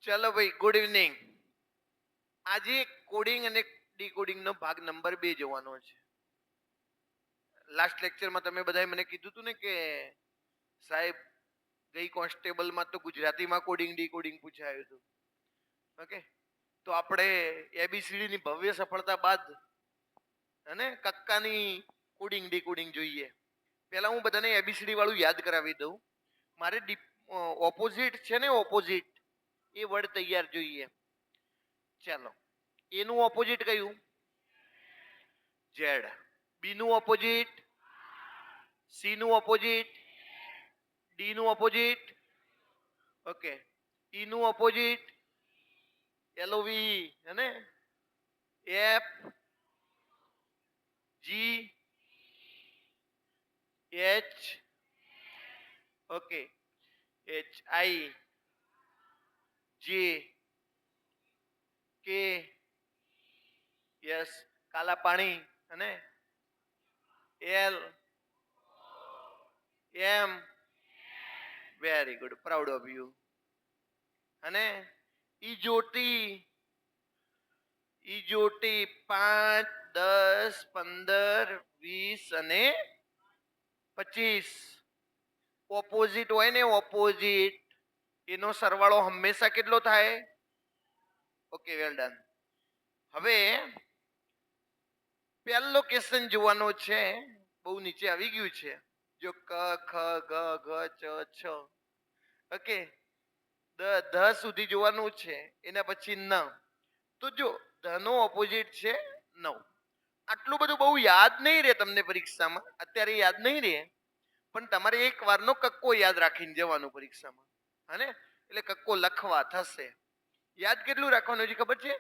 ચલો ભાઈ, good evening. આજે કોડિંગ અને ડીકોડિંગ નો ભાગ નંબર 2 જોવાનો છે. લાસ્ટ લેક્ચરમાં તમે બધાએ મને કીધું હતું ને કે સાહેબ ગઈ કોન્સ્ટેબલમાં તો ગુજરાતીમાં કોડિંગ ડીકોડિંગ પૂછાયું હતું. ઓકે, તો આપણે એબીસીડી ની ભવ્ય સફળતા બાદ અને કક્કાની કોડિંગ ડીકોડિંગ જોઈએ. પહેલા હું બધાને એબીસીડી વાળું યાદ કરાવી દઉં. મારે ઓપોઝિટ છે ને, ઓપોઝિટ એ વર્ડ તૈયાર જોઈએ. ચાલો, એ નું ઓપોઝિટ કયું? ઝેડ. બી નું ઓપોઝિટ? સી નું ઓપોઝિટ? ડી નું ઓપોઝિટ? ઓકે. ઈ નું ઓપોઝિટ? એલઓવી હે, F, G, H, okay, H I, J, K, yes, કાલા પાણી અને L, M, very good, proud of you. અને ઈજોટી, ઈજોટી 5, 10, 15, 20 અને 25. ઓપોઝિટ હોય ને, ઓપોઝિટ, એનો સરવાળો હંમેશા કેટલો થાય? Okay, well done. હવે પહેલો ક્વેશ્ચન જોવાનો છે, બહુ નીચે આવી ગયું છે. જો ક, ખ, ગ, ઘ, ચ, છ, ઓકે, ધ સુધી જોવાનું છે. એના પછી ન. તો જો ધ નો ઓપોઝિટ છે 9. આટલું બધું બહુ યાદ નહીં રહે તમને પરીક્ષામાં, અત્યારે યાદ નહીં રહે, પણ તમારે એક વારનો કક્કો યાદ રાખીને જવાનું પરીક્ષામાં. હને, એટલે કક્કો લખવા થશે. યાદ કેટલું રાખવાનું છે ખબર છે?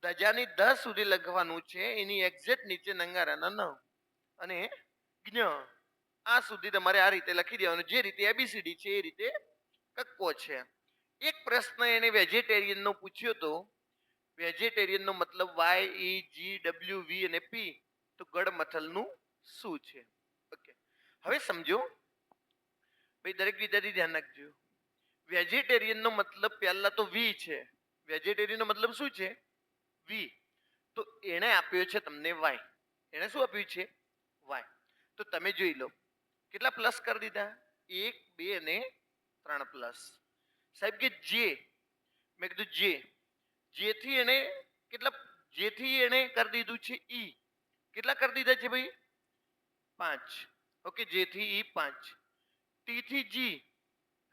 ધજાની 10 સુધી લખવાનું છે, એની એક્ઝેક્ટ નીચે નંગારાના ન અને જ્ઞ આ સુધી તમારે આ રીતે લખી દેવાનું. જે રીતે એબીસીડી છે એ રીતે કક્કો છે. એક પ્રશ્ન એને વેજીટેરિયન નો પૂછ્યો તો, વેજીટેરિયન નો મતલબ વાય, ઈ, જી, ડબલ્યુ, વી અને પી. તો ગળમથલનું શું છે? ઓકે, હવે સમજો ભાઈ, દરેક વિદ્યાર્થી ધ્યાન રાખજો. વેજીટેરિયન નો મતલબ પહેલા તો વી છે. વેજીટેરિયન નો મતલબ શું છે? વી. તો એને આપ્યો છે તમને વાય. એને શું આપ્યું છે? વાય. તો તમે જોઈ લો કેટલા પ્લસ કરી દીધા? 1, 2 અને 3 પ્લસ. સાહેબ કે જે, મેં કીધું જે, જેથી એને કેટલા, જેથી એને કરી દીધું છે ઈ. કેટલા કરી દીધા છે ભાઈ? 5. ઓકે, જેથી ઈ 5. ટી થી જી,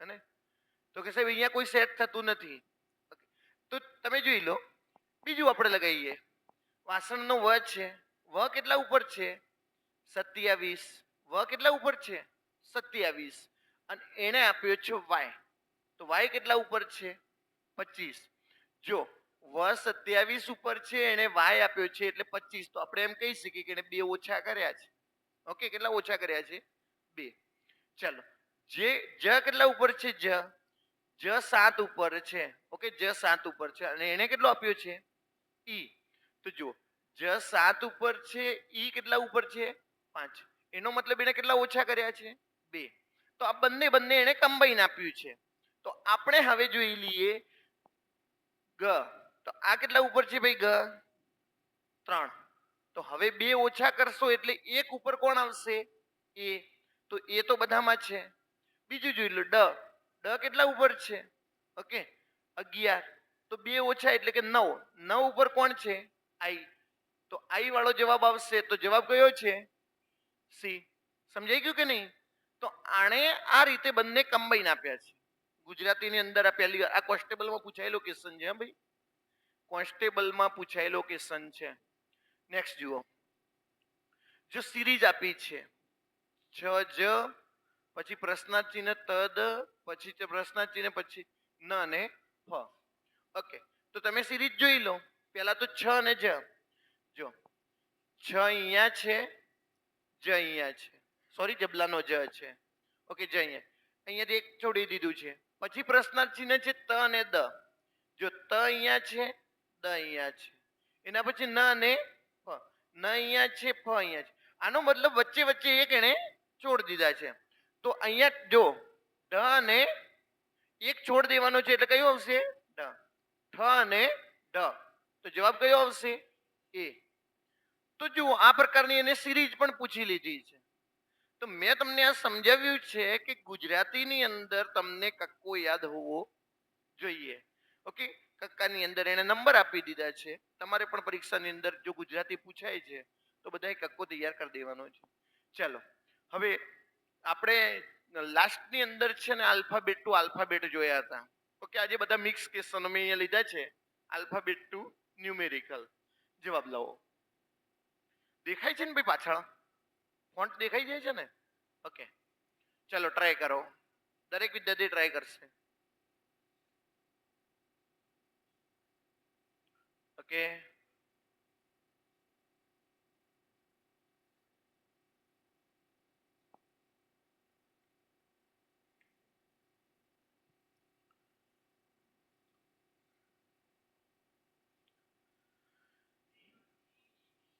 અને તો કે સાહેબ અહીંયા કોઈ સેટ થતું નથી. તો તમે જોઈ લો, બીજું આપણે લગાવીએ. વાસણનો વ છે, વ કેટલા ઉપર છે? 27. વ કેટલા ઉપર છે? 27. અને એને આપ્યો છે વાય. તો વાય કેટલા ઉપર છે? 25. જો વ 27 ઉપર છે, એને વાય આપ્યો છે એટલે 25. તો આપણે એમ કહી શકીએ કે એને 2 ઓછા કર્યા છે. ઓકે, કેટલા ઓછા કર્યા છે? 2. ચાલો, જે જ કેટલા ઉપર છે? જ 7 ઉપર છે. ઓકે, જ 7 ઉપર છે અને એને કેટલો આપ્યો છે? ઈ. તો જો જ 7 ઉપર છે, ઈ કેટલા ઉપર છે? 5. એનો મતલબ એને કેટલા ઓછા કર્યા છે? 2. તો આ બંને એને કમ્બાઈન આપ્યું છે. તો આપણે હવે જોઈ લઈએ ગ. તો આ કેટલા ઉપર છે ભાઈ? ગ 3. તો હવે 2 ઓછા કરશો એટલે 1 ઉપર કોણ આવશે? એ. તો એ તો બધામાં છે. બીજું જોઈ લો ડ. ડ કેટલા ઉપર છે? ઓકે, 11. તો 2 ઓછા એટલે કે 9. 9 ઉપર કોણ છે? આઈ. તો આઈ વાળો જવાબ આવશે. તો જવાબ કયો છે? સી. સમજાઈ ગયું કે નહીં? તો આણે આ રીતે બંને કમ્બાઈન આપ્યા છે. ગુજરાતીની અંદર આ પહેલી વાર આ કોન્સ્ટેબલમાં પૂછાયેલો ક્વેશ્ચન છે. ભાઈ, કોન્સ્ટેબલમાં પૂછાયેલો ક્વેશ્ચન છે. નેક્સ્ટ જુઓ. જો સિરીઝ આપી છે છ જ, પછી પ્રશ્નાર્થ ચિહ્ન તદ, પછી પ્રશ્નાર્થ ચિહ્ન, પછી ન અને ફ. ઓકે, તો તમે સિરીઝ જોઈ લો. પહેલા તો છ અને જ. જો છ અહીંયા છે, જ અહીંયા છે. સોરી, જબલાનો જ છે. ઓકે, જ અહીંયા, અહીંયાથી એક છોડી દીધું છે. પછી પ્રશ્નાર્થ ચિહ્ન છે ત અને દ. જો ત અહીંયા છે, દ અહીંયા છે. એના પછી ન અને ફ. ન અહીંયા છે, ફ અહીંયા છે. આનો મતલબ વચ્ચે વચ્ચે એક એને છોડી દીધા છે. તો અહીંયા જો ઢ અને એક છોડ દેવાનો છે એટલે કયો આવશે? ડ. ઠ અને ડ. તો જવાબ કયો આવશે? એ. તો જુઓ આ પ્રકારની એને સિરીઝ પણ પૂછી લીધી છે. તો મેં તમને આ સમજાવ્યું છે કે ગુજરાતીની અંદર તમને કક્કો યાદ હોવો જોઈએ. ઓકે, કક્કાની અંદર એને નંબર આપી દીધા છે. તમારે પણ પરીક્ષાની અંદર જો ગુજરાતી પૂછાય છે તો બધાએ કક્કો તૈયાર કરી દેવાનો છે. ચાલો હવે આપણે લાસ્ટની અંદર છે ને આલ્ફાબેટ ટુ આલ્ફાબેટ જોયા હતા. ઓકે, આજે બધા મિક્સ ક્વેશ્ચનો મેં અહીંયા લીધા છે. Alphabet to numerical. જવાબ લાવો. દેખાય છે ને ભાઈ પાછળ? ફોન્ટ દેખાઈ જાય છે ને? ઓકે, ચલો ટ્રાય કરો. દરેક વિદ્યાર્થી ટ્રાય કરશે. Okay,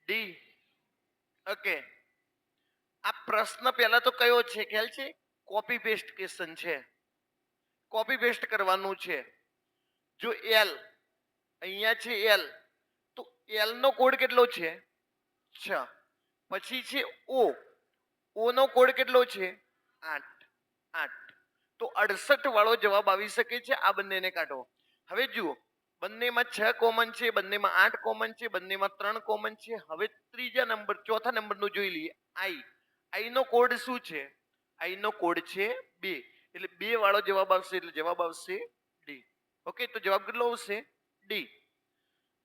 D. ઓકે, આ પ્રશ્ન પહેલા તો કયો છે ખ્યાલ છે? કોપી પેસ્ટ ક્વેશ્ચન છે. કોપી પેસ્ટ કરવાનું છે. જો એલ અહીંયા છે એલ, તો એલ નો કોડ કેટલો છે? 6. પછી છે ઓ, ઓ નો કોડ કેટલો છે? 8. 8. તો 68 વાળો જવાબ આવી શકે છે. આ બંનેને કાઢો. હવે જુઓ, બંનેમાં 6 કોમન છે, બંનેમાં 8 કોમન છે, બંનેમાં 3 કોમન છે. હવે ત્રીજા નંબર ચોથા નંબરનું જોઈ લઈએ. આઈ. આઈ નો કોડ શું છે? આઈ નો કોડ છે 2. એટલે 2 વાળો જવાબ આવશે એટલે જવાબ આવશે ડી. ઓકે, તો જવાબ કેટલો આવશે? ડી.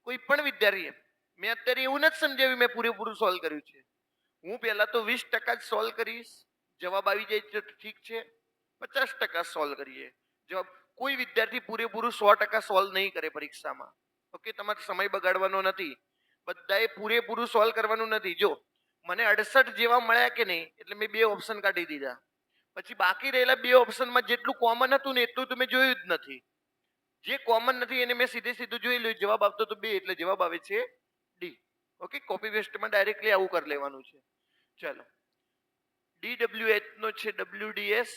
કોઈ પણ વિદ્યાર્થી, મેં અત્યારે એવું નથી સમજાવ્યું મેં પૂરેપૂરું સોલ્વ કર્યું છે. હું પહેલા તો 20% જ સોલ્વ કરીશ. જવાબ આવી જાય તો ઠીક છે, 50% સોલ્વ કરીએ. જવાબ કોઈ વિદ્યાર્થી પૂરેપૂરું 100% સોલ્વ નહીં કરે પરીક્ષામાં. ઓકે, તમારે સમય બગાડવાનો નથી. બધાએ પૂરેપૂરું સોલ્વ કરવાનું નથી. જો મને 68 જેવા મળ્યા કે નહીં એટલે મેં 2 ઓપ્શન કાઢી દીધા. પછી બાકી રહેલા 2 ઓપ્શનમાં જેટલું કોમન હતું ને એટલું તો મેં જોયું જ નથી. જે કોમન નથી એને મેં સીધું જોઈ લ્યું. જવાબ આવતો તો 2 એટલે જવાબ આવે છે ડી. ઓકે, કોપી પેસ્ટમાં ડાયરેક્ટલી આવું કરી લેવાનું છે. ચાલો, DWH નો છે WDS,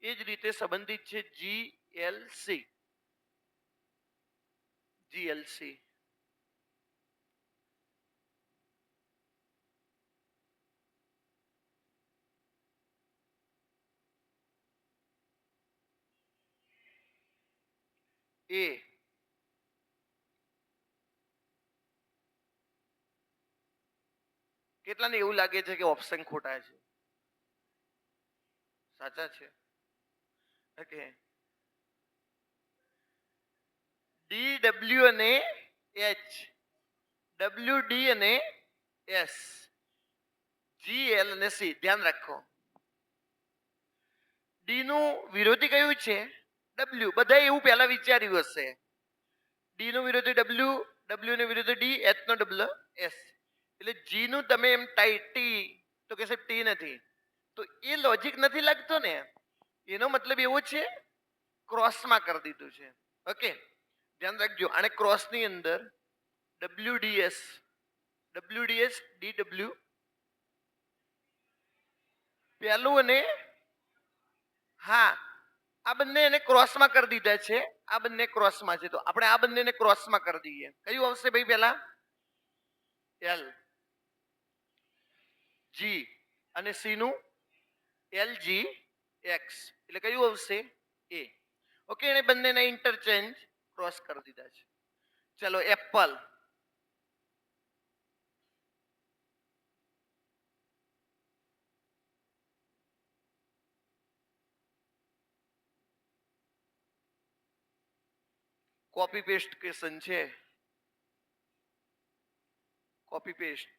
એ જ રીતે સંબંધિત છે GLC. GLC એ. કેટલાને એવું લાગે છે કે ઓપ્શન ખોટા છે? સાચા છે. ઓકે, ડી, ડબલ્યુ અને એચ, ડબલ્યુ, ડી અને એસ, જી, એલ અને સી. ધ્યાન રાખો, ડી નું વિરોધી કયું છે? ડબલ્યુ. બધા એવું પહેલા વિચાર્યું હશે. ડી નું વિરોધી ડબલ્યુ, ડબલ્યુ નું વિરોધી ડી, એચ નો ડબલ્યુ એસ. એટલે જી નું તમે એમ ટી તો કે સાહેબ ટી નથી, તો એ લોજિક નથી લાગતો ને. એનો મતલબ એવો છે ક્રોસમાં કરી દીધું છે. ઓકે, ધ્યાન રાખજો. આને ક્રોસની અંદર WDS, WDS, DW પહેલું અને હા, આ બંને એને ક્રોસમાં કરી દીધા છે. આ બંને ક્રોસમાં છે તો આપણે આ બંનેને ક્રોસમાં કરી દઈએ. કયું આવશે ભાઈ? પહેલા એલ, જી અને સી નું LG X. એટલે કયું આવશે? એ. ઓકે, એને બંનેને ઇન્ટરચેન્જ ક્રોસ કરી દીધા છે. ચલો, એપલ, કોપી પેસ્ટ ક્વેશ્ચન છે. Copy paste.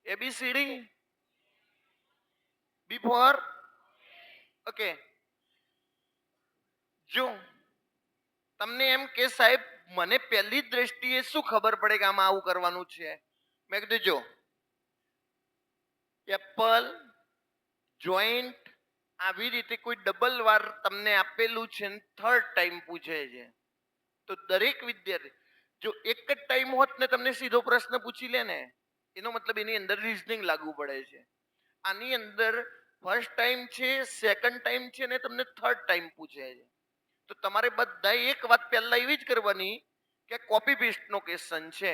ABCD, B for okay. જો તમને એમ કે સાહેબ મને પહેલી જ દ્રષ્ટિએ શું ખબર પડે કે આમાં આવું કરવાનું છે? મેં કીધું જો એપલ, જોઈન્ટ, આવી રીતે કોઈ ડબલ વાર તમને આપેલું છે ને થર્ડ ટાઈમ પૂછે છે તો દરેક વિદ્યાર્થી જો એક જ ટાઈમ હોત ને તમને સીધો પ્રશ્ન પૂછી લે ને, એનો મતલબ એની અંદર રીઝનિંગ લાગુ પડે છે. આની અંદર ફર્સ્ટ ટાઈમ છે, સેકન્ડ ટાઈમ છે ને તમને થર્ડ ટાઈમ પૂછે છે. તો તમારે બધાએ એક વાત પહેલા એવી જ કરવાની કે કોપી પેસ્ટ નો ક્વેશ્ચન છે.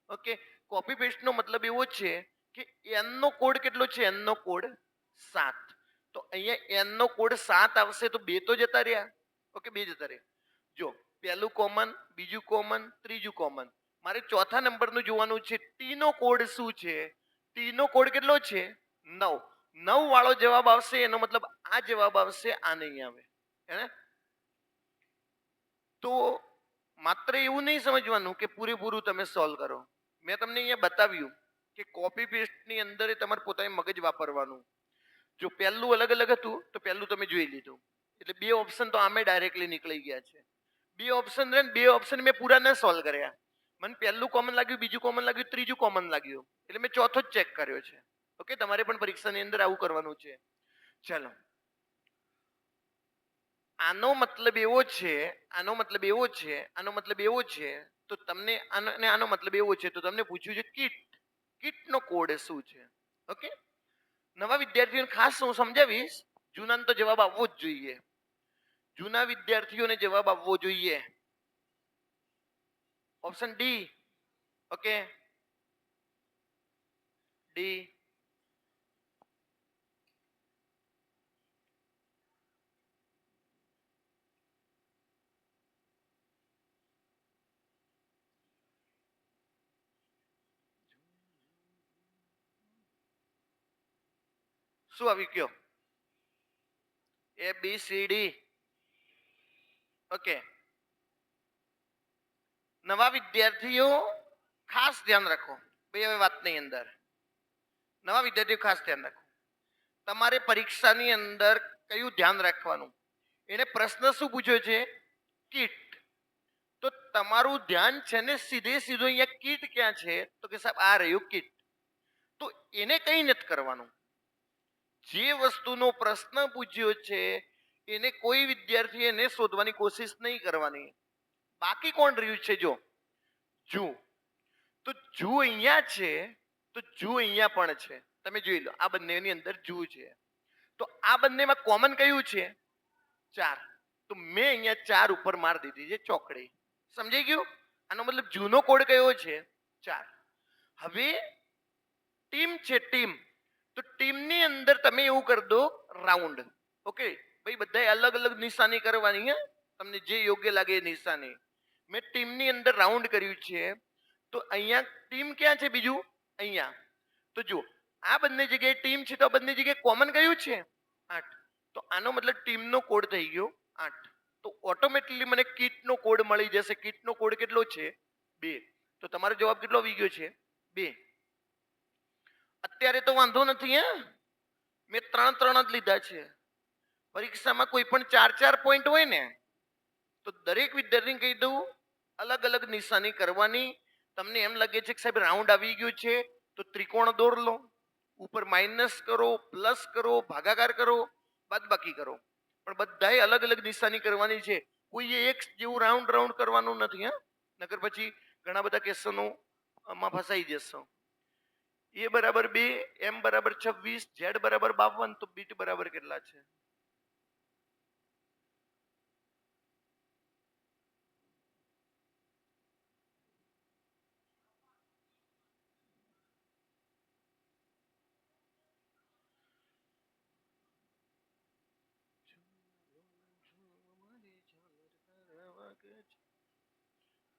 ઓકે, કોપી પેસ્ટ નો મતલબ એવો છે કે એન નો કોડ કેટલો છે? એન નો કોડ 7. તો અહીંયા એન નો કોડ 7 આવશે તો 2 તો જતા રહ્યા. ઓકે, 2 જતા રહ્યા. જો પહેલું કોમન, બીજું કોમન, ત્રીજું કોમન. મારે ચોથા નંબરનું જોવાનું છે. ટી નો કોડ શું છે? ટી નો કોડ કેટલો છે? 9. 9 વાળો જવાબ આવશે, એનો મતલબ આ જવાબ આવશે, આ નહીં આવે. હે? તો માત્ર એવું નહીં સમજવાનું કે પૂરેપૂરું તમે સોલ્વ કરો. મેં તમને અહીંયા બતાવ્યું કે કોપી પેસ્ટની અંદર તમારે પોતાને મગજ વાપરવાનું. જો પહેલું અલગ અલગ હતું તો પહેલું તમે જોઈ લીધું, એટલે 2 ઓપ્શન તો આમે ડાયરેક્ટલી નીકળી ગયા છે. 2 ઓપ્શન રહે ને, 2 ઓપ્શન મેં પૂરા ન સોલ્વ કર્યા. મને પહેલું કોમન લાગ્યું, બીજું કોમન લાગ્યું, ત્રીજું કોમન લાગ્યું, એટલે મેં ચોથો જ ચેક કર્યો છે. ઓકે, તમારે પણ પરીક્ષાની અંદર આવું કરવાનું છે. ચાલો, આનો મતલબ એવો છે, આનો મતલબ એવો છે, આનો મતલબ એવો છે, તો તમને આનો મતલબ એવો છે, તો તમને પૂછ્યું છે કીટ. કીટનો કોડ શું છે? ઓકે, નવા વિદ્યાર્થીઓને ખાસ હું સમજાવીશ, જૂનાને તો જવાબ આવવો જ જોઈએ. જૂના વિદ્યાર્થીઓને જવાબ આવવો જોઈએ. Option D. Okay, D. શું આવી ગયો? એ બી સી ડી. ઓકે, નવા વિદ્યાર્થીઓ ખાસ ધ્યાન રાખો ભાઈ, હવે વાતની અંદર નવા વિદ્યાર્થીઓ ખાસ ધ્યાન રાખો. તમારે પરીક્ષાની અંદર કયું ધ્યાન રાખવાનું? એને પ્રશ્ન શું પૂછ્યો છે? કીટ. તો તમારું ધ્યાન છે ને સીધે સીધું અહીંયા કીટ ક્યાં છે? તો કે સાહેબ આ રહ્યું કીટ. તો એને કઈ નથી કરવાનું. જે વસ્તુનો પ્રશ્ન પૂછ્યો છે એને કોઈ વિદ્યાર્થી એને શોધવાની કોશિશ નહીં કરવાની. બાકી કોણ રહ્યું છે? જો જુ. તો જુ અહીંયા છે, તો જુ અહીંયા પણ છે. તમે જોઈ લો, આ બંનેની અંદર જુ છે. તો આ બંનેમાં કોમન કયું છે? 4. તો મેં અહીંયા 4 ઉપર માર દીધી છે ચોકડી. સમજાઈ ગયું? આનો મતલબ જૂનો કોડ કયો છે? 4. હવે ટીમ છે, ટીમ. તો ટીમની અંદર તમે એવું કરી દો રાઉન્ડ. ઓકે ભાઈ, બધાએ અલગ અલગ નિશાની કરવાની. હે, તમને જે યોગ્ય લાગે એ નિશાની. મેં ટીમની અંદર રાઉન્ડ કર્યું છે. તો અહીંયા ટીમ ક્યાં છે? બીજું અહીંયા. તો જો આ બંને જગ્યાએ ટીમ છે, તો આ બંને જગ્યાએ કોમન કયું છે? 8. તો આનો મતલબ ટીમનો કોડ થઈ ગયો 8. તો ઓટોમેટિકલી મને કીટનો કોડ મળી જશે. કીટનો કોડ કેટલો છે? 2. તો તમારો જવાબ કેટલો આવી ગયો છે? 2. અત્યારે તો વાંધો નથી. હે, મેં 3 જ લીધા છે. પરીક્ષામાં કોઈ પણ 4 પોઈન્ટ હોય ને, તો દરેક વિદ્યાર્થીને કહી દઉં અલગ અલગ નિશાની કરવાની. તમને એમ લાગે છે કે સાહેબ રાઉન્ડ આવી ગયું છે, તો ત્રિકોણ દોર લો, ઉપર માઇનસ કરો, પ્લસ કરો, ભાગાકાર કરો, બાદબાકી કરો, પણ બધાએ અલગ અલગ નિશાની કરવાની છે. કોઈએ એક જેવું રાઉન્ડ રાઉન્ડ કરવાનું નથી. હા, નકર પછી ઘણા બધા ક્વેશ્ચનો માં ફસાઈ જશો. એ બરાબર 2, એમ બરાબર 26, ઝેડ બરાબર 52, તો બીટ બરાબર કેટલા છે?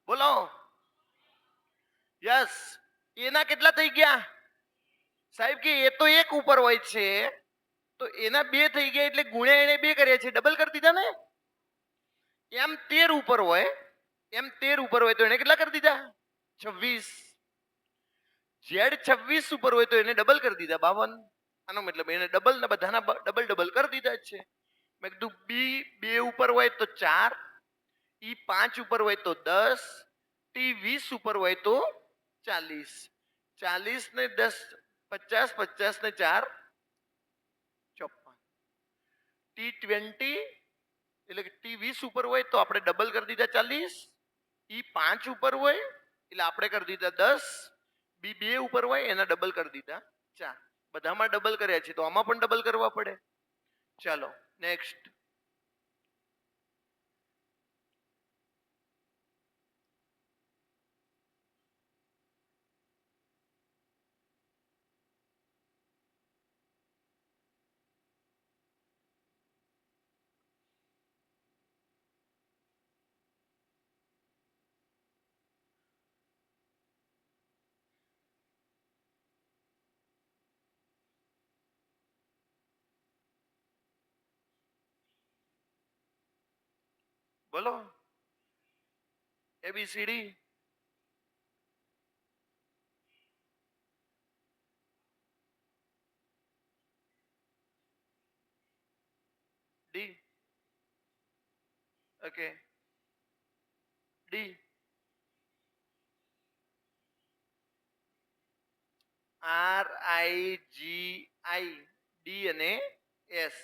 બોલો. યસ. એના કેટલા થઈ ગયા સાહેબ? કે એ તો 1 ઉપર હોય છે, તો એના 2 થઈ ગયા, એટલે ગુણ્યા એને 2 કર્યા છે, ડબલ કરી દીધા ને. એમ 13 ઉપર હોય, એમ 13 ઉપર હોય તો એને કેટલા કરી દીધા? 26. ઝેડ 26 ઉપર હોય તો એને ડબલ કરી દીધા 52. આનો મતલબ એને ડબલ ને બધાના ડબલ ડબલ કરી દીધા છે. મેં કીધું બી 2 ઉપર હોય તો 4, ઈ 5 ઉપર હોય તો 10, ટી 20 ઉપર હોય તો 40. 40 ને 10 50, 50 ને 4 54. ટી 20 એટલે કે ટી 20 ઉપર હોય તો આપણે ડબલ કરી દીધા 40, ઈ 5 ઉપર હોય એટલે આપણે કરી દીધા 10, બી 2 ઉપર હોય એના ડબલ કરી દીધા 4. બધામાં ડબલ કર્યા છે તો આમાં પણ ડબલ કરવા પડે. ચાલો નેક્સ્ટ. બોલો ABCD. D. Okay D. RIGI D અને એસ.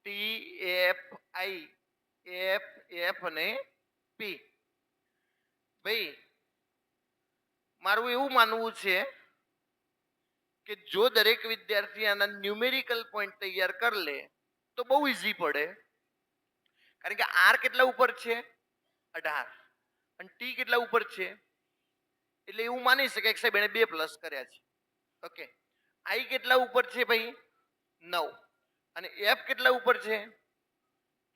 TFI F અને પી. ભાઈ મારું એવું માનવું છે કે જો દરેક વિદ્યાર્થી આના ન્યુમેરિકલ પોઈન્ટ તૈયાર કરી લે તો બહુ ઈઝી પડે. કારણ કે આર કેટલા ઉપર છે 18 અને ટી કેટલા ઉપર છે એટલે એવું માની શકાય કે સાહેબ એને 2 પ્લસ કર્યા છે. ઓકે આઈ કેટલા ઉપર છે ભાઈ 9 અને એફ કેટલા ઉપર છે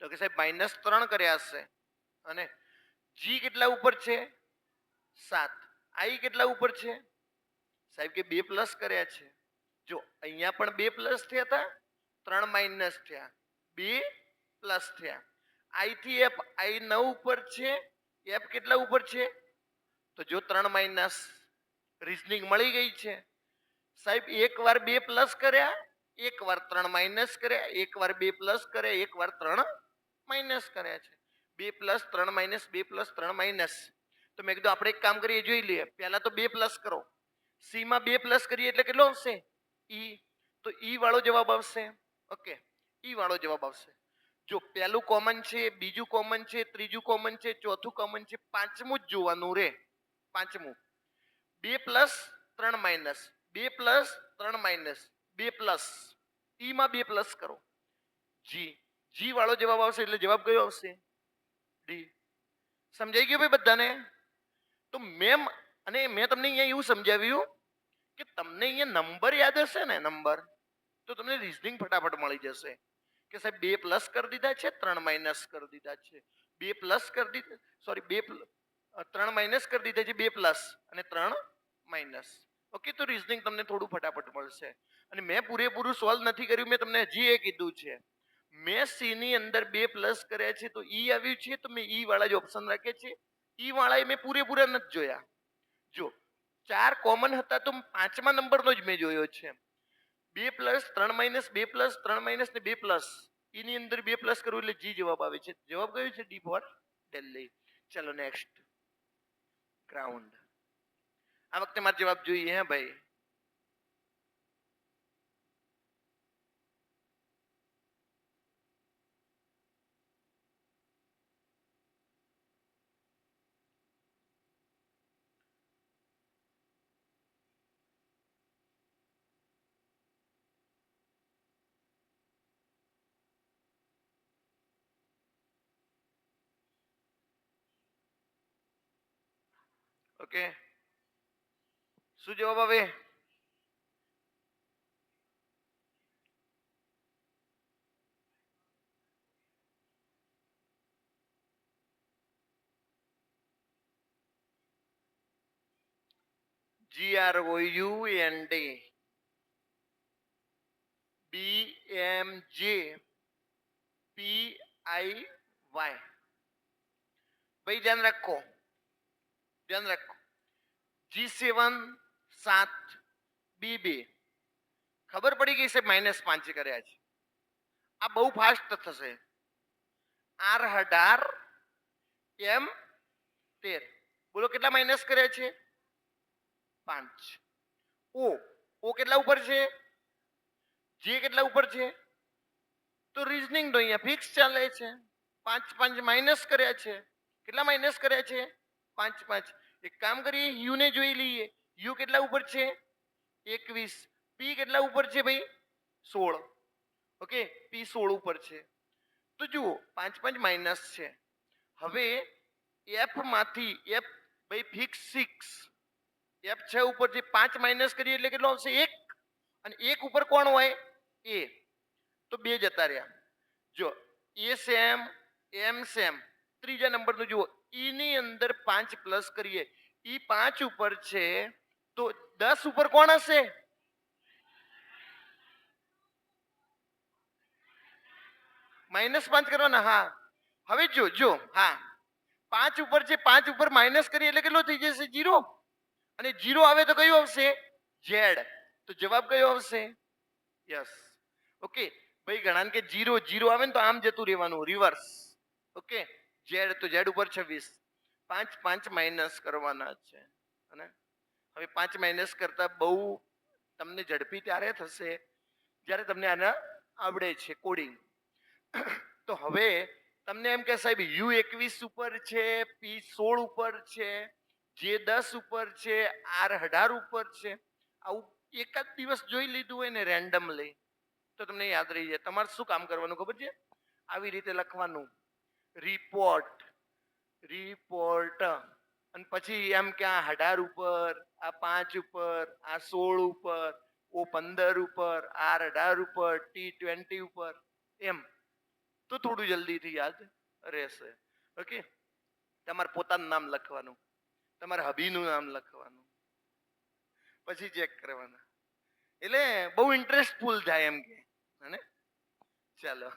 તો કે સાહેબ -3 કર્યા હશે. અને જી કેટલા ઉપર છે 7. આઈ કેટલા ઉપર છે સાહેબ કે 2 પ્લસ કર્યા છે. જો અહીંયા પણ 2 પ્લસ થયા હતા 3 માઇનસ થયા 2 પ્લસ થયા. આઈ થી એફ આઈ 9 ઉપર છે એફ કેટલા ઉપર છે તો જો 3 માઇનસ રીઝનિંગ મળી ગઈ છે સાહેબ. એક વાર 2 પ્લસ કર્યા એક વાર 3 માઇનસ કર્યા એક વાર 2 પ્લસ કર્યા એક વાર 3 માઇનસ કર્યા છે. 2 પ્લસ 3 માઇનસ 2 પ્લસ 3 માઇનસ. તો મેં કીધું આપણે એક કામ કરીએ જોઈ લઈએ. પહેલા તો 2 પ્લસ કરો. સી માં 2 પ્લસ કરીએ એટલે કેટલો આવશે ઈ. તો ઈ વાળો જવાબ આવશે. ઓકે ઈ વાળો જવાબ આવશે. જો પહેલું કોમન છે બીજું કોમન છે ત્રીજું કોમન છે ચોથું કોમન છે પાંચમું જ જોવાનું રે. પાંચમું 2 plus 3 minus 2 plus 3 minus 2 plus ઈ માં 2 પ્લસ કરો. જી જી વાળો જવાબ આવશે એટલે જવાબ કયો આવશે ડી. સમજાઈ ગયું ભાઈ બધાને. તો મેમ અને મેં તમને અહીંયા એવું સમજાવ્યું કે તમને અહીંયા નંબર યાદ હશે ને નંબર તો તમને રીઝનિંગ ફટાફટ મળી જશે કે સાહેબ 2 પ્લસ કરી દીધા છે 3 માઇનસ કરી દીધા છે 2 પ્લસ કરી દીધા સોરી 3 માઇનસ કરી દીધા છે 2 પ્લસ અને 3 માઇનસ. ઓકે તો રીઝનિંગ તમને થોડું ફટાફટ મળશે. અને મેં પૂરેપૂરું સોલ્વ નથી કર્યું. મેં તમને હજી એ કીધું છે મેં સી ની અંદર 2 પ્લસ કર્યા છે તો ઈ આવ્યું છે તો મેં ઈ વાળા જ ઓપ્શન રાખ્યા છે. ઈ વાળા મેં પૂરેપૂરા નથી જોયા. જો 4 કોમન હતા તો 5મા નંબરનો જ મેં જોયો છે. 2 પ્લસ 3 માઇનસ 2 પ્લસ 3 માઇનસ ને 2 પ્લસ એની અંદર 2 પ્લસ કરવું એટલે જી જવાબ આવે છે. જવાબ કયો છે ડી ફોર દિલ્હી. ચલો નેક્સ્ટ ગ્રાઉન્ડ. આ વખતે મારો જવાબ જોઈએ હે ભાઈ. ઓકે શું જવાબ આવે GROUND BMJ PIY. ભાઈ ધ્યાન રાખો ધ્યાન રાખો. G7 7 B2 ખબર પડી ગઈ છે -5 કર્યા છે. આ બહુ ફાસ્ટ થશે. R18 M13 બોલો કેટલા માઇનસ કર્યા છે 5. ઓ કેટલા ઉપર છે જે કેટલા ઉપર છે તો રીઝનિંગ તો અહીંયા ફિક્સ ચાલે છે 5 5 માઇનસ કર્યા છે કેટલા માઇનસ કર્યા છે? 5 5. એક કામ કરીએ, યુ ને જોઈ લઈએ. યુ કેટલા ઉપર છે? 21. પી કેટલા ઉપર છે ભાઈ? 16. ઓકે, પી 16 ઉપર છે. તો જુઓ 5 5 માઇનસ છે. હવે એફ માંથી એફ ભાઈ ફિક્સ 6, એફ 6 ઉપર જે 5 માઇનસ કરીએ એટલે કેટલો આવશે? 1. અને 1 ઉપર કોણ હોય? એ. તો 2 જતા રહ્યા. જો એ સેમ એમ સેમ. ત્રીજા નંબરનું જુઓ, ઈ ની અંદર 5 પ્લસ કરીએ, ઈ 5 ઉપર છે તો 10 ઉપર કોણ હશે? -5 કરવાના. હા, હવે જો જો હા 5 ઉપર છે, 5 ઉપર માઇનસ કરીએ એટલે કેટલો થઈ જશે? 0. અને 0 આવે તો કયું આવશે? ઝેડ. તો જવાબ કયો આવશે? યસ. ઓકે ભાઈ, ઘણા કે 0 0 આવે ને તો આમ જતું રહેવાનું, રિવર્સ. ઓકે, ઝેડ તો ઝેડ ઉપર 26. 5 5 માઇનસ કરવાના છે. અને હવે 5 માઇનસ કરતા બહુ તમને ઝડપી ત્યારે થશે જ્યારે તમને આના આવડે છે કોડિંગ. તો હવે તમને એમ કે સાહેબ યુ 21 ઉપર છે, પી 16 ઉપર છે, જે 10 ઉપર છે, આર 18 ઉપર છે. આવું એક જ દિવસ જોઈ લીધું હોય ને રેન્ડમલી તો તમને યાદ રહી જાય. તમારે શું કામ કરવાનું ખબર છે? આવી રીતે લખવાનું, રિપોર્ટ રિપોર્ટ, અને પછી એમ કે આ 18 ઉપર, આ 5 ઉપર, આ 16 ઉપર, ઓ 15 ઉપર, આર 18 ઉપર, ટી 20 ઉપર, એમ તો થોડું જલ્દીથી યાદ રહેશે. ઓકે, તમારે પોતાનું નામ લખવાનું, તમારા હબીનું નામ લખવાનું, પછી ચેક કરવાના. એટલે બહુ ઇન્ટરેસ્ટફુલ થાય એમ કે. અને ચાલો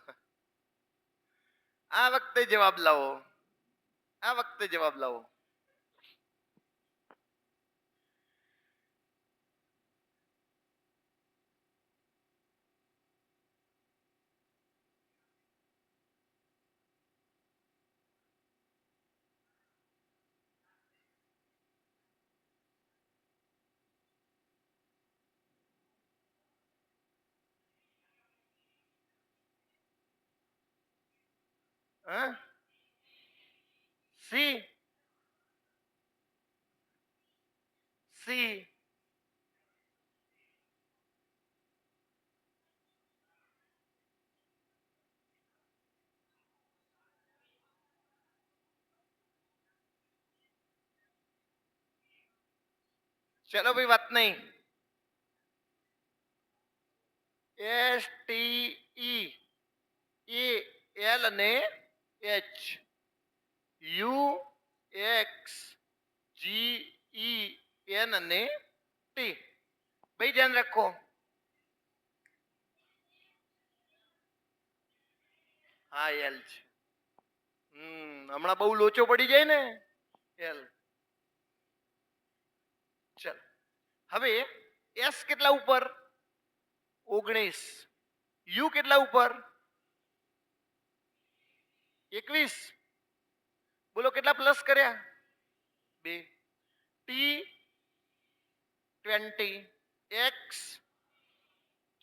આ વખતે જવાબ લાવો, આ વખતે જવાબ લાવો. હા, સી સી ચલો ભાઈ, વાત નહીં. S T E A L અને H, U X G E N અને ટી. ભાઈ ધ્યાન રાખો. હા, એલ છે. હમણાં બહુ લોચો પડી જાય ને. એલ. ચલ હવે એસ કેટલા ઉપર? 19. યુ કેટલા ઉપર? 21. બોલો કેટલા પ્લસ કર્યા? 2. T 20, x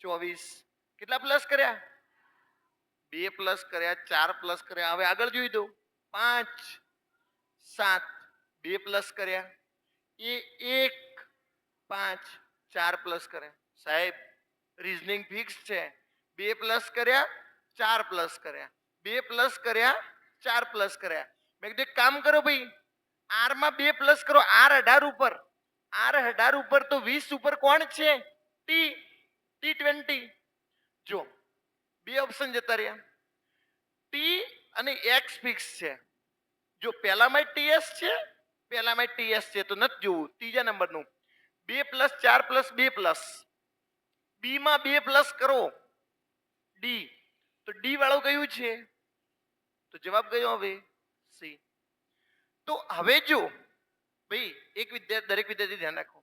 24. કેટલા પ્લસ કર્યા? 2 પ્લસ કર્યા, 4 પ્લસ કર્યા. હવે આગળ જોઈ દો. 5 7, 2 પ્લસ કર્યા, એ 1 5 4 પ્લસ કર્યા. સાહેબ રીઝનિંગ ફિક્સ છે. 2 પ્લસ કર્યા, 4 પ્લસ કર્યા, 2 પ્લસ કર્યા, 4 પ્લસ કર્યા. મેં કીધું એક કામ કરો ભાઈ, આર માં 2 પ્લસ કરો, આર 18 ઉપર, આર 18 ઉપર તો 20 ઉપર કોણ છે? T T 20. જો બે ઓપ્શન જતા રહ્યા. ટી અને એક્સ ફિક્સ છે. જો પહેલામાં ટીએસ છે, પહેલામાં ટીએસ છે તો નથી જોવું. ત્રીજા નંબરનું 2 પ્લસ 4 પ્લસ 2 પ્લસ, બી માં 2 પ્લસ કરો, ડી. તો ડી વાળું કયું છે? તો જવાબ કયો હવે? સી. તો હવે જો ભાઈ એક વિદ્યાર્થી, દરેક વિદ્યાર્થી ધ્યાન રાખો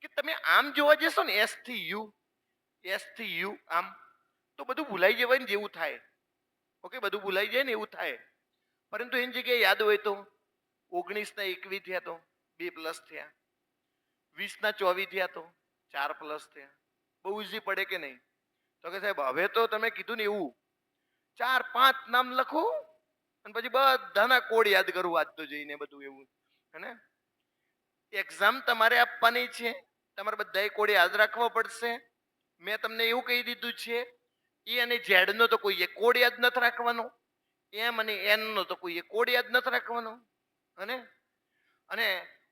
કે તમે આમ જોવા જશો ને એસ થી યુ, એસ થી યુ આમ, તો બધું ભૂલાઈ જવાય ને જેવું થાય. ઓકે, બધું ભૂલાઈ જાય ને એવું થાય. પરંતુ એની જગ્યાએ યાદ હોય તો 19 ના 21 થયા તો 2 પ્લસ થયા, 20 ના 24 થયા તો 4 પ્લસ થયા. બહુ ઈઝી પડે કે નહીં? તો કે સાહેબ હવે તો તમે કીધું ને એવું 4 5 નામ લખો, અને પછી બધાના કોડ યાદ કરું વાંચતો જઈને બધું એવું. હે એક્ઝામ તમારે આપવાની છે, તમારે બધાએ કોડ યાદ રાખવો પડશે. મેં તમને એવું કહી દીધું છે, એ અને ઝેડ નો તો કોઈએ કોડ યાદ નથી રાખવાનો, એમ અને એન નો તો કોઈએ કોડ યાદ નથી રાખવાનો. અને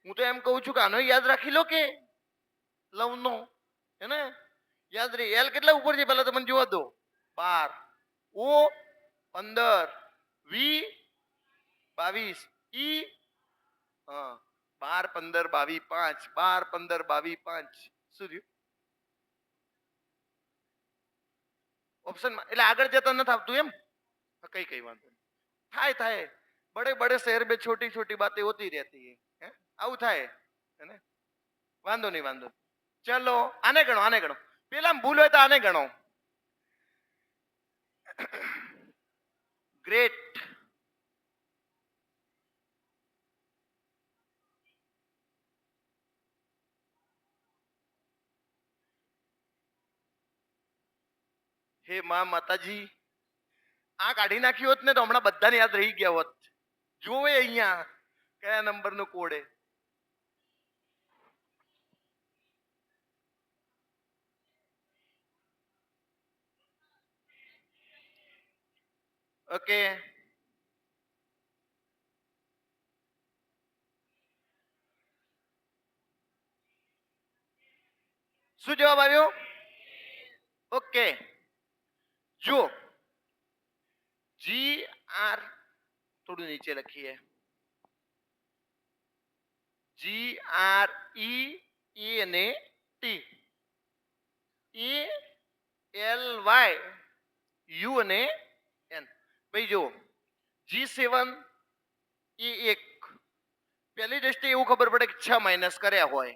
હું તો એમ કહું છું કે આનો યાદ રાખી લો કે લવનો. હે યાદ રહી. એલ કેટલા ઉપર છે પહેલા તો મને જોવા દો. 12, ઓ 15, વી 22, ઈ 12, 15, 22, 5, 12, 15, 22, 5. શું થયું? ઓપ્શનમાં એટલે આગળ જતા નથી આવતું એમ? કઈ કઈ વાંધો નહીં. થાય થાય, બડે બડે શહેર में छोटी छोटी बातें होती रहती है. આવું થાય. હે વાંધો નહીં, વાંધો. ચલો આને ગણો, આને ગણો. પેલા ભૂલ હોય તો આને ગણો. ગ્રેટ. હે મા માતાજી, આ કાઢી નાખ્યું હોત ને તો હમણાં બધાને યાદ રહી ગયા હોત. જોવે અહીંયા કયા નંબરનો કોડ છે. ઓકે, શું જવાબ આવ્યો? ઓકે, જો જી આર થોડું નીચે લખીએ. જી આર ઈ એ અને T, A L Y U અને એન. ભાઈ જો G7 એ એક, પહેલી દ્રષ્ટિએ એવું ખબર પડે કે 6 માઇનસ કર્યા હોય.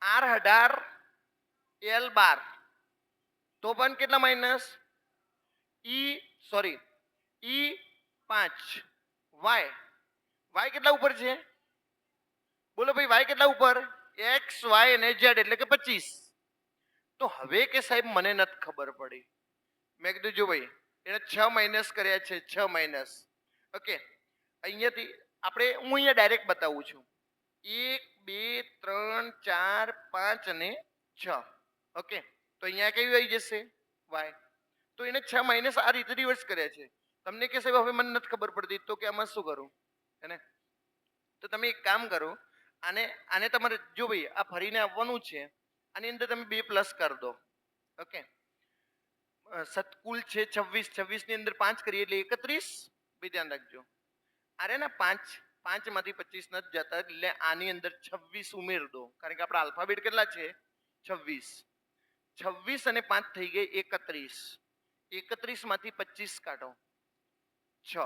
R18 L12 તો પણ કેટલા માઇનસ? ઈ 5, વાય કેટલા ઉપર છે? બોલો ભાઈ, વાય કેટલા ઉપર? એક્સ વાય અને ઝેડ એટલે કે 25. તો હવે કે સાહેબ મને નથી ખબર પડી. મેં કીધું જો ભાઈ એને 6 માઇનસ કર્યા છે, 6 માઇનસ. ઓકે, અહીંયાથી આપણે હું અહીંયા ડાયરેક્ટ બતાવું છું. 1, 2, 3, 4, 5 અને 6. ઓકે, તો અહીંયા કયું આવી જશે? વાય. તો એને 6 માઇનસ આ રીતે રિવર્સ કર્યા છે. તમને કે સાહેબ હવે મને નથી ખબર પડતી, તો કે આમાં શું કરું? હે તો તમે એક કામ કરો, આને તમારે જો ભાઈ આ ફરીને આવવાનું છે, આની અંદર તમે 2 પ્લસ કરી દો. ઓકે, કુલ છે 26, 26 ની અંદર 5 કરીએ એટલે 31. ભાઈ ધ્યાન રાખજો, અરે ના 5 માંથી 25 નથી જતા એટલે આની અંદર 26 ઉમેર દો, કારણ કે આપણા આલ્ફાબેટ કેટલા છે? 26. 26 અને 5 થઈ ગઈ 31. 31 માંથી 25 કાઢો 6.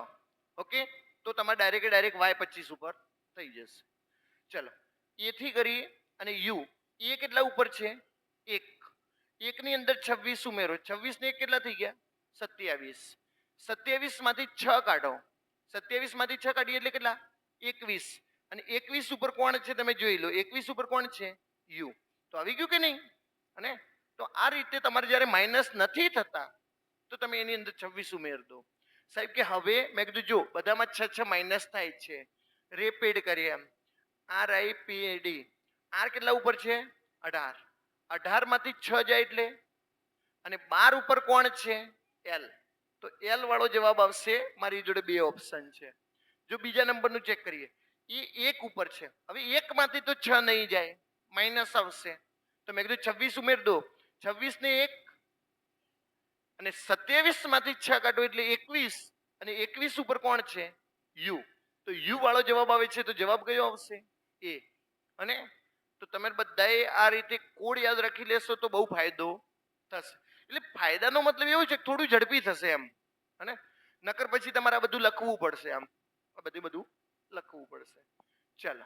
ઓકે, તો તમારે ડાયરેક્ટ વાય 25 ઉપર થઈ જશે. ચલો, એ થી કરી અને યુ, એ કેટલા ઉપર છે? 1. 1 ની અંદર 26 ઉમેરો, 26 ને 1 કેટલા થઈ ગયા? 27. 27 માંથી 6 કાઢો, 27 માંથી 6 કાઢીએ એટલે કેટલા? 21. અને 21 ઉપર કોણ છે તમે જોઈ લો, 21 ઉપર કોણ છે? યુ. તો આવી ગયું કે નહીં? અને તો આ રીતે તમારે જ્યારે માઇનસ નથી થતા તો તમે એની અંદર 26 ઉમેર દો. સાહેબ કે હવે મેં કીધું જો બધામાં 6 માઇનસ થાય છે, રેપિડ કરીએ એમ. RIPD, આર કેટલા ઉપર છે? 18. 18 માંથી 6 જાય એટલે, અને 12 ઉપર કોણ છે? એલ. તો એલ વાળો જવાબ આવશે. મારી જોડે 2 ઓપ્શન છે. જો બીજા નંબરનું ચેક કરીએ, એ 1 ઉપર છે. હવે 1 માંથી તો 6 નહીં જાય, માઇનસ આવશે. તો મેં કીધું 26 ઉમેર દો, 26 ને 1 અને 27 માંથી 6 કાઢો એટલે 21, અને 21 ઉપર કોણ છે? યુ. તો યુ વાળો જવાબ આવે છે, તો જવાબ કયો આવશે? એ. અને તો તમે બધાએ આ રીતે કોડ યાદ રાખી લેશો તો બહુ ફાયદો થશે. એટલે ફાયદાનો મતલબ એવો છે કે થોડું ઝડપી થશે એમ. અને નકર પછી તમારે આ બધું લખવું પડશે આમ, આ બધું લખવું પડશે. ચાલો,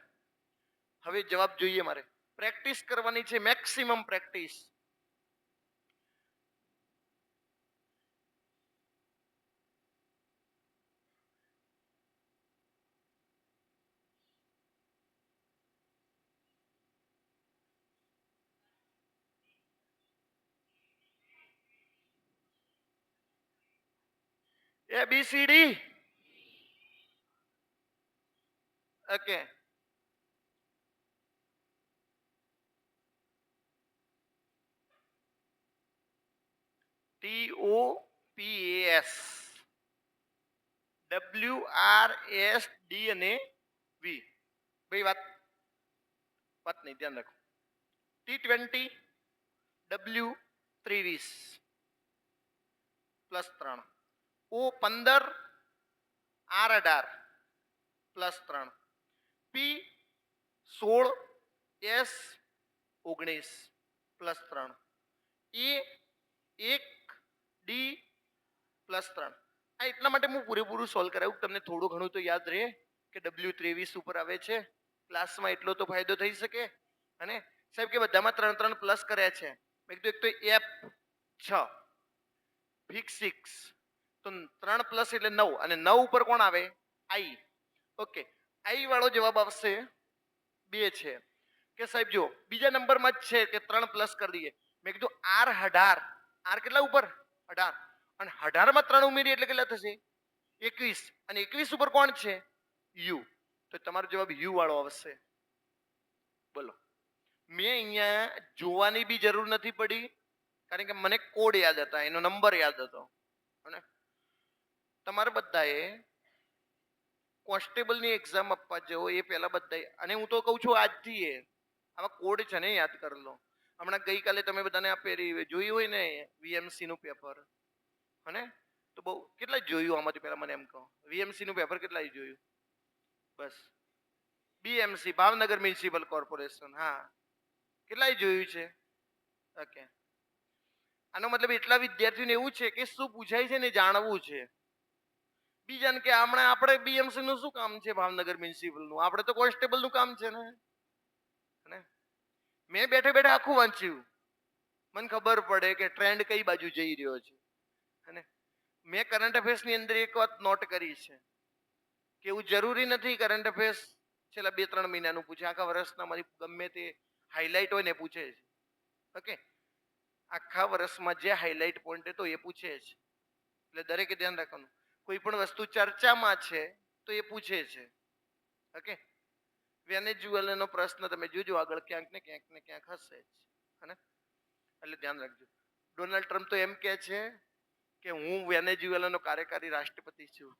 હવે જવાબ જોઈએ. મારે પ્રેક્ટિસ કરવાની છે, maximum practice. ABCD okay, TOPAS, WRSD અને V. ભાઈ વાત વાત નહીં, ધ્યાન રાખો. T20 W23 +3, O15 R18 +3, P16 S19 +3, A1D +3. આ એટલા માટે હું પૂરેપૂરું સોલ્વ કરાવું તમને થોડું ઘણું તો યાદ રહે કે W23 ઉપર આવે છે ક્લાસમાં, એટલો તો ફાયદો થઈ શકે. અને સાહેબ કે બધામાં 3 પ્લસ કર્યા છે. મેં કીધું એક તો F6 ફિક્સ 6 તો 3 પ્લસ એટલે 9 અને 9 ઉપર કોણ આવે? I. ઓકે, I વાળો જવાબ આવશે 2 છે. કે સાહેબ જો બીજા નંબરમાં જ છે કે 3 પ્લસ કરી દઈએ. મેં કીધું R18, R કેટલા ઉપર? 18, અને 18 માં 3 ઉમેરીએ એટલે કેટલા થશે? 21, અને 21 ઉપર કોણ છે? U. તો તમારો જવાબ U વાળો આવશે. બોલો, મેં અહીંયા જોવાની બી જરૂર નથી પડી કારણ કે મને કોડ યાદ હતા, એનો નંબર યાદ હતો. અને તમારે બધાએ કોન્સ્ટેબલની એક્ઝામ આપવા જવો એ પહેલા બધાએ, અને હું તો કહું છું આજથી આવા કોડ છે ને યાદ કરી લો. હમણાં ગઈકાલે તમે બધાને આ પેરી જોયું હોય ને વીએમસી નું પેપર, હને તો બહુ કેટલા જોયું આમાંથી પહેલા મને એમ કહો, વીએમસી નું પેપર કેટલા જોયું? બસ. બીએમસી ભાવનગર મ્યુનિસિપલ કોર્પોરેશન, હા કેટલાય જોયું છે? ઓકે, આનો મતલબ એટલા વિદ્યાર્થીઓને એવું છે કે શું પૂછાય છે ને જાણવું છે. બીજાને કે હમણાં આપણે બીએમસી નું શું કામ છે? ભાવનગર મ્યુનિસિપલ નું આપણે તો કોન્સ્ટેબલ નું કામ છે ને. મેં બેઠે બેઠે આખું વાંચ્યું, મને ખબર પડે કે ટ્રેન્ડ કઈ બાજુ જઈ રહ્યો છે. અને મેં કરંટ અફેર્સ ની અંદર એક વાત નોટ કરી છે કે એવું જરૂરી નથી કરંટ અફેર્સ છેલ્લા 2-3 મહિનાનું પૂછે, આખા વર્ષના મારી ગમે તે હાઇલાઇટ હોય ને પૂછે છે. ઓકે, આખા વર્ષમાં જે હાઇલાઇટ પોઈન્ટ હતો એ પૂછે છે. એટલે દરેકે ધ્યાન રાખવાનું, કોઈ પણ વસ્તુ ચર્ચામાં છે તો એ પૂછે છે. ઓકે, વેનેઝુએલાનો પ્રશ્ન તમે જોજો આગળ ક્યાંક ને ક્યાંક હશે જ, હને એટલે ધ્યાન રાખજો. ડોનાલ્ડ ટ્રમ્પ તો એમ કહે છે કે હું વેનેઝુએલાનો કાર્યકારી રાષ્ટ્રપતિ છું.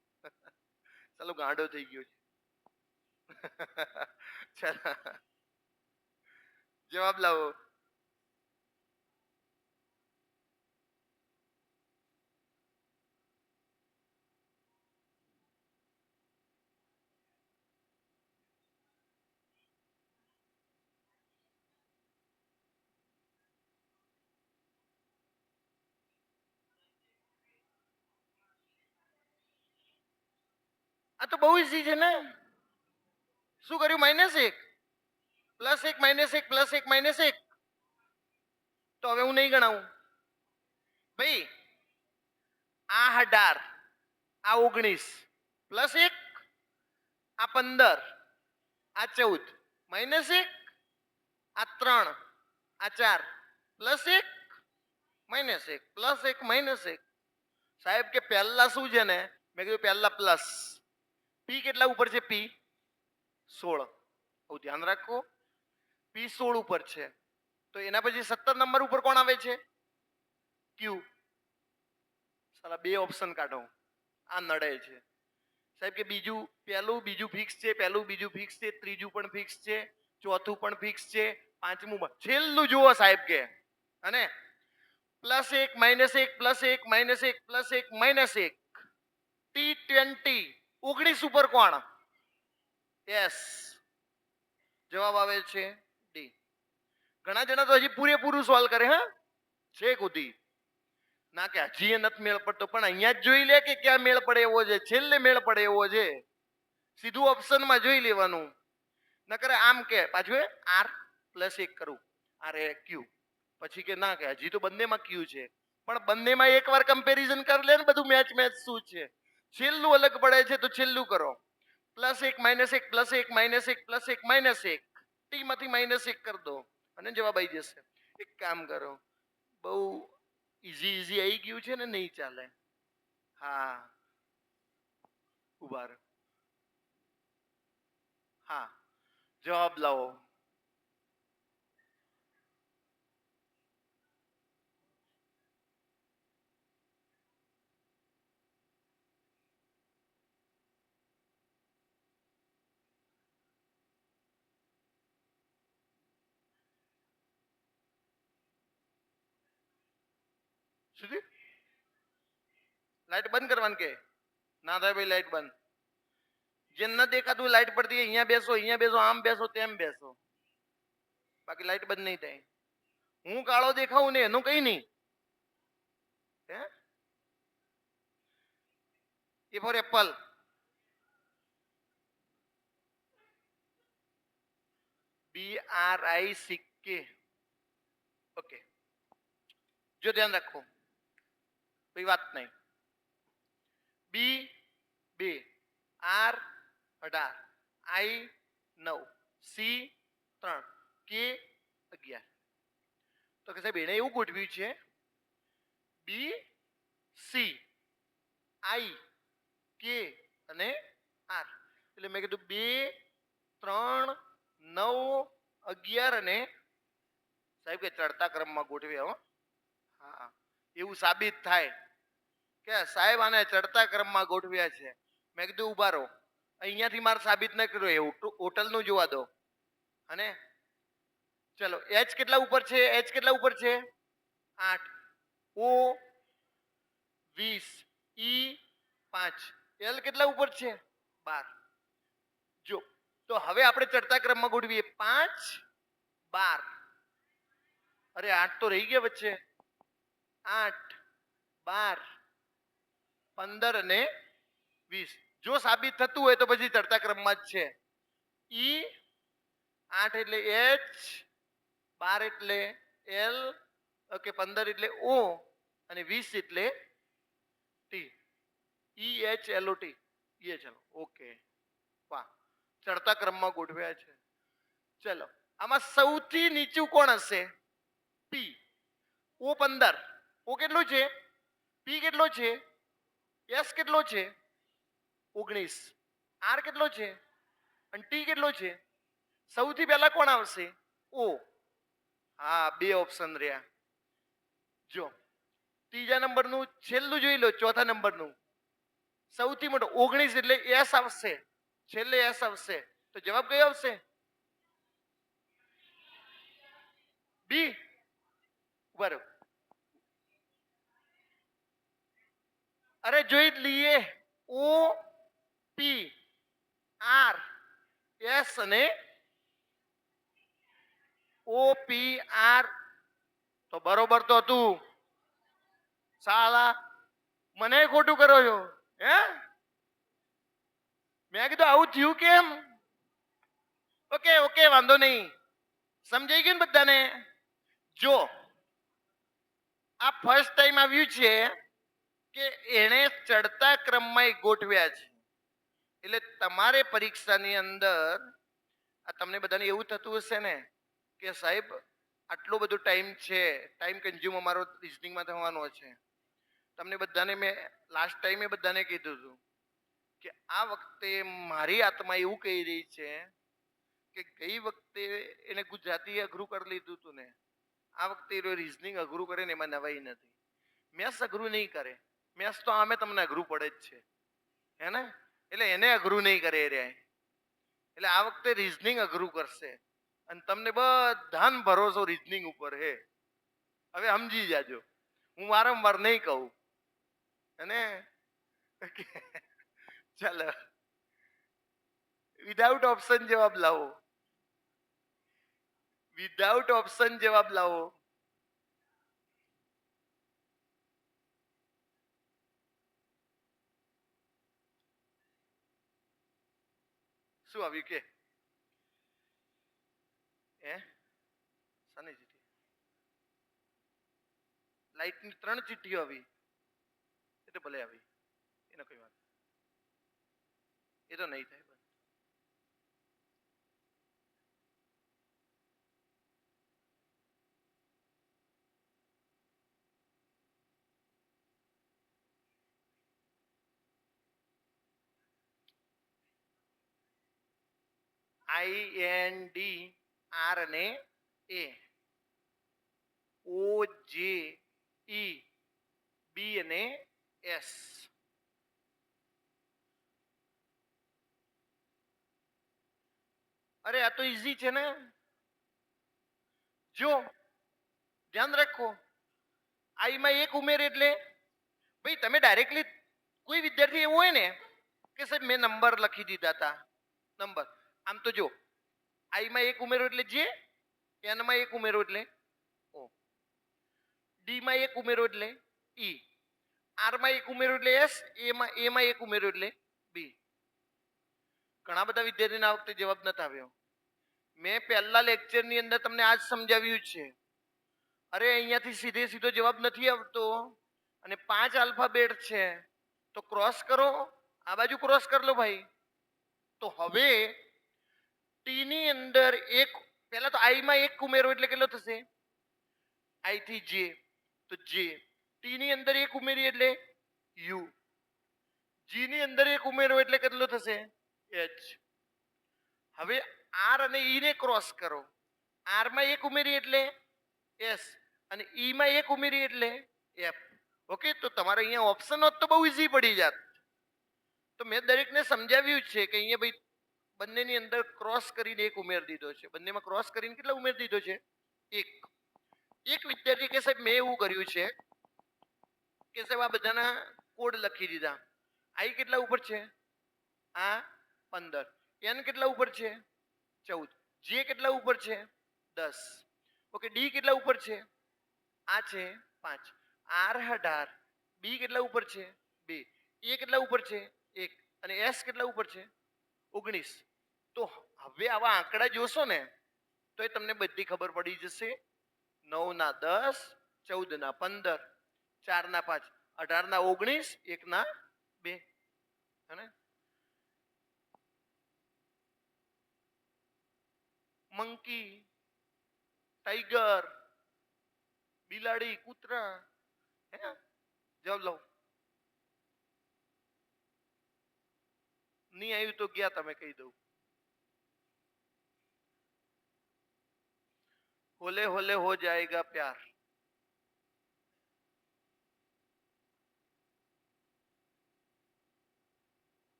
ચાલો ગાંડો થઈ ગયો છે. જવાબ લાવો. આ તો બહુ ઈઝી છે ને. શું કર્યું? -1 +1 -1 +1 -1. તો હવે હું નહીં ગણાવું ભાઈ. આ 18, આ 19 +1, આ 15, આ 14 -1, આ 3, આ 4 +1 -1 +1 -1. સાહેબ કે પહેલા શું છે ને, મેં કીધું પહેલા પ્લસ. પી કેટલા ઉપર છે? પી 16. બહુ ધ્યાન રાખો, પી 16 ઉપર છે. તો એના પછી 17 નંબર ઉપર કોણ આવે છે? ક્યુ. સાલા 2 ઓપ્શન કાઢો, આ નડે છે. સાહેબ કે બીજું પહેલું બીજું ફિક્સ છે, પહેલું બીજું ફિક્સ છે, ત્રીજું પણ ફિક્સ છે, ચોથું પણ ફિક્સ છે, પાંચમું છેલ્લું જુઓ સાહેબ કે, અને +1 -1 +1 -1 +1 -1. T20 19 ઉપર કોણ? એસ. જવાબ આવે છે ડી. ઘણા જણા તો હજી પૂરેપૂરું સોલ્વ કરે, હા છે કુદી ના કે હજી નથી મેળ પડતો, પણ અહીંયા જ જોઈ લે કે ક્યાં મેળ પડે એવો છે, છેલ્લે મેળ પડે એવો છે. સીધું ઓપ્શનમાં જોઈ લેવાનું, નકર આમ કે પાછું R+1 કરું, આર એ ક્યુ, પછી કે ના કે હજી તો બંનેમાં ક્યુ છે, પણ બંનેમાં એકવાર કમ્પેરિઝન કરી લે ને બધું મેચ શું છે. છેલ્લું અલગ પડે છે તો છેલ્લું કરો. +1 -1 +1 -1 +1 ટી માંથી -1 કરી દો અને જવાબ આવી જશે. એક કામ કરો, બહુ ઈઝી આવી ગયું છે ને, નહીં ચાલે. હા, ઉભા રહો. હા, જવાબ લાવો. સુધી લાઈટ બંધ કરવાની કે ના થાય ભાઈ, લાઈટ બંધ. જે ન દેખાતું લાઈટ પડતી અહીંયા બેસો, આમ બેસો, તેમ બેસો, બાકી લાઈટ બંધ નહીં થાય. હું કાળો દેખાવું ને એનું કઈ નહીં. હે, એ ફોર એપલ. BRICK. ઓકે, જો ધ્યાન રાખો, કોઈ વાત નહીં. બી 2, R 18, I 9, C 3, K 11. તો કે સાહેબ એને એવું ગોઠવ્યું છે બી, સી, આઈ, કે અને આર. એટલે મેં કીધું 2, 3, 9, 11 અને સાહેબ કે ચડતા ક્રમમાં ગોઠવ્યા. હો, હા, એવું સાબિત થાય કે સાહેબ આને ચડતા ક્રમમાં ગોઠવ્યા છે. મેં કીધું ઉભા રહો, અહીંયાથી મારે સાબિત ન કર્યું એવું, હોટલનું જોવા દો. અને ચલો, એચ કેટલા ઉપર છે? એચ કેટલા ઉપર છે? 8. ઓ 20, ઈ 5, એલ કેટલા ઉપર છે? 12. જો તો હવે આપણે ચડતા ક્રમમાં ગોઠવીએ. 5, 12. અરે 8 તો રહી ગયા વચ્ચે. 8, 12, 15 અને 20. જો સાબિત થતું હોય તો પછી ચડતા ક્રમમાં જ છે. ઈ 8 એટલે એચ, 12 એટલે એલ, ઓકે, 15 એટલે ઓ અને 20 એટલે T. E H L O T. એ ચલો, ઓકે, વાહ, ચડતા ક્રમમાં ગોઠવ્યા છે. ચલો, આમાં સૌથી નીચું કોણ હશે? પી. ઓ 15. ઓ કેટલું છે? પી કેટલો છે? એસ કેટલો છે? 19. આર કેટલો છે? અને ટી કેટલો છે? સૌથી પહેલા કોણ આવશે? ઓ. હા, 2 ઓપ્શન રહ્યા. જો ત્રીજા નંબરનું છેલ્લું જોઈ લો, ચોથા નંબરનું સૌથી મોટો 19 એટલે એસ આવશે, છેલ્લે એસ આવશે. તો જવાબ કયો આવશે? બી. બરોબર, અરે જોઈ જ લઈએ. ઓ પી આર એસ અને ઓ પી આર. તો બરોબર તો હતું. સાલા મને ખોટું કરો છો. હે, મેં કીધું આવું થયું કેમ? ઓકે ઓકે, વાંધો નહીં, સમજાઈ ગયું ને બધાને? જો આ ફર્સ્ટ ટાઈમ આવ્યું છે કે એને ચડતા ક્રમમાં ગોઠવ્યા છે. એટલે તમારે પરીક્ષાની અંદર આ તમને બધાને એવું થતું હશે ને કે સાહેબ આટલો બધો ટાઈમ છે, ટાઈમ કન્ઝ્યુમ અમારો રિઝનિંગમાં થવાનો છે. તમને બધાને મેં લાસ્ટ ટાઈમે બધાને કીધું હતું કે આ વખતે મારી આત્મા એવું કહી રહી છે કે ગઈ વખતે એને ગુજરાતી અઘરું કરી લીધું હતું ને, આ વખતે એ રિઝનિંગ અઘરું કરે ને એમાં નવાઈ નથી. મેથ્સ અઘરું નહીં કરે, મેથ્સ તો આમે તમને અઘરું પડે જ છે, હે ને? એટલે એને અઘરું નહીં કરે રે. એટલે આ વખતે રિઝનિંગ અઘરું કરશે અને તમને બધાને ભરોસો રિઝનિંગ ઉપર હે. હવે સમજી જાજો, હું વારંવાર નહીં કહું. અને ચાલો, વિધાઉટ ઓપ્શન જવાબ લાવો. વિધાઉટ ઓપ્શન જવાબ લાવો. શું આવ્યું કે? હે, સાની ચીઠી? લાઈટની 3 ચીઠીઓ આવી. એ તો ભલે આવી, એનો કઈ વાત, એ તો નહીં થાય. IND R અને A, OJE B અને S. અરે આ તો ઈઝી છે ને. જો ધ્યાન રાખો, આઈ માં એક ઉમેર એટલે ભાઈ તમે ડાયરેક્ટલી કોઈ વિદ્યાર્થી એવું હોય ને કે સાહેબ મેં નંબર લખી દીધા હતા, નંબર આમ તો જો આઈ માં એક ઉમેરો એટલે જે, એન માં એક ઉમેરો એટલે ઓ, ડી માં એક ઉમેરો એટલે ઈ, આર માં એક ઉમેરો એટલે એસ, એ માં એક ઉમેરો એટલે બી. ઘણા બધા વિદ્યાર્થીના આ વખતે જવાબ નથી આવ્યો. મેં પહેલા લેક્ચરની અંદર તમને આજ સમજાવ્યું છે. અરે અહીંયાથી સીધે સીધો જવાબ નથી આવતો અને 5 આલ્ફાબેટ છે તો ક્રોસ કરો, આ બાજુ ક્રોસ કરી લો ભાઈ. તો હવે ટી ની અંદર એક, પહેલા તો આઈ માં એક ઉમેરો એટલે કેટલો થશે? આઈ થી જે, તો જે. ટી ની અંદર એક ઉમેરી એટલે યુ. જી ની અંદર એક ઉમેરો એટલે કેટલો થશે? એચ. હવે આર અને ઈ ને ક્રોસ કરો. આર માં એક ઉમેરી એટલે એસ અને ઈ માં એક ઉમેરી એટલે એફ. ઓકે, તો તમારે અહીંયા ઓપ્શન હોત તો બહુ ઈઝી પડી જાત. તો મેં દરેકને સમજાવ્યું છે કે અહીંયા ભાઈ બંનેની અંદર ક્રોસ કરીને એક ઉમેર દીધો છે. બંનેમાં ક્રોસ કરીને કેટલા ઉમેર દીધો છે? એક. એક વિદ્યાર્થી કે સાહેબ મેં એવું કર્યું છે કે સાહેબ આ બધાના કોડ લખી દીધા. આઈ કેટલા ઉપર છે? આ 15. એન કેટલા ઉપર છે? 14. જે કેટલા ઉપર છે? 10. ઓકે, ડી કેટલા ઉપર છે? આ છે 5. આર 18. બી કેટલા ઉપર છે? 2. એ કેટલા ઉપર છે? 1. અને એસ કેટલા ઉપર છે? 19. તો હવે આવા આંકડા જોશો ને તો એ તમને બધી ખબર પડી જશે. 9 ના 10, 14 ના 15, 4 ના 5, 18 ના 19, 1 ના 2. હે? મંકી, ટાઈગર, બિલાડી, કૂતરા. હે? જવાબ લો. નહીં આવ્યું તો ગયા તમે કહી દઉં. હોલે હોલે હો જાएगा प्यार.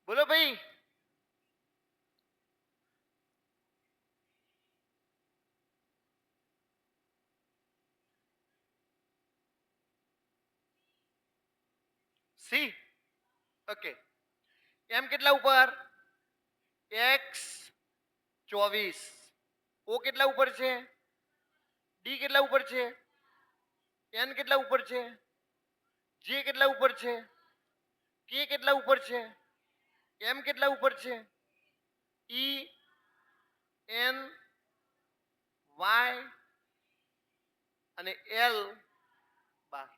બોલો ભાઈ. સી. ઓકે, એમ કેટલા ઉપર? એક્સ 24. ઓ કેટલા ઉપર છે? ડી કેટલા ઉપર છે? એન કેટલા ઉપર છે? જે કેટલા ઉપર છે? કે કેટલા ઉપર છે? એમ કેટલા ઉપર છે? ઈ, એન, વાય અને એલ 12.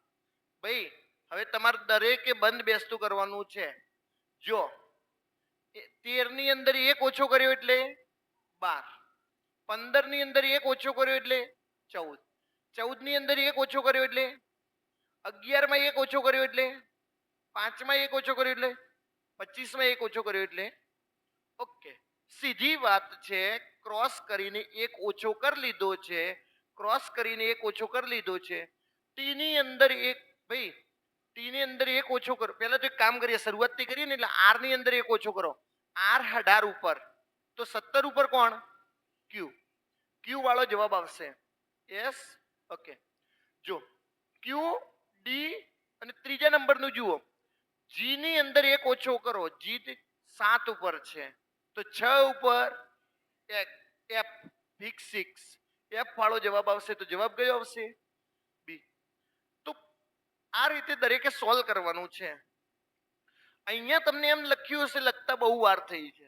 ભાઈ હવે તમારે દરેકે બંધ બેસતું કરવાનું છે. જો 13 ની અંદર એક ઓછો કર્યો એટલે 12. 15 ની અંદર એક ઓછો કર્યો એટલે 14. 14 ની અંદર એક ઓછો કર્યો એટલે 11 માં એક ઓછો કર્યો એટલે 5 માં એક ઓછો કર્યો એટલે 25 માં એક ઓછો કર્યો એટલે ઓકે. સીધી વાત છે. ક્રોસ કરીને એક ઓછો કરી લીધો છે. ક્રોસ કરીને એક ઓછો કરી લીધો છે. ટી ની અંદર એક, ભાઈ ટી ની અંદર એક ઓછો કરો. પહેલા તો એક કામ કરીએ, શરૂઆતથી કરીએ ને એટલે આર ની અંદર એક ઓછો કરો. આર 18 ઉપર તો 17 ઉપર કોણ? ક્યુ. ક્યુ વાળો જવાબ આવશે એસ. ઓકે, જો ક્યુ, ડી અને ત્રીજા નંબરનું જુઓ. જી ની અંદર એક ઓછો કરો. જી 7 ઉપર છે તો 6 ઉપર એફ ફિક્સ 6. એફ વાળો જવાબ આવશે તો જવાબ કયો આવશે? બી. તો આ રીતે દરેકે સોલ્વ કરવાનું છે. અહીંયા તમને એમ લખ્યું હશે લખતા બહુ વાર થઈ છે.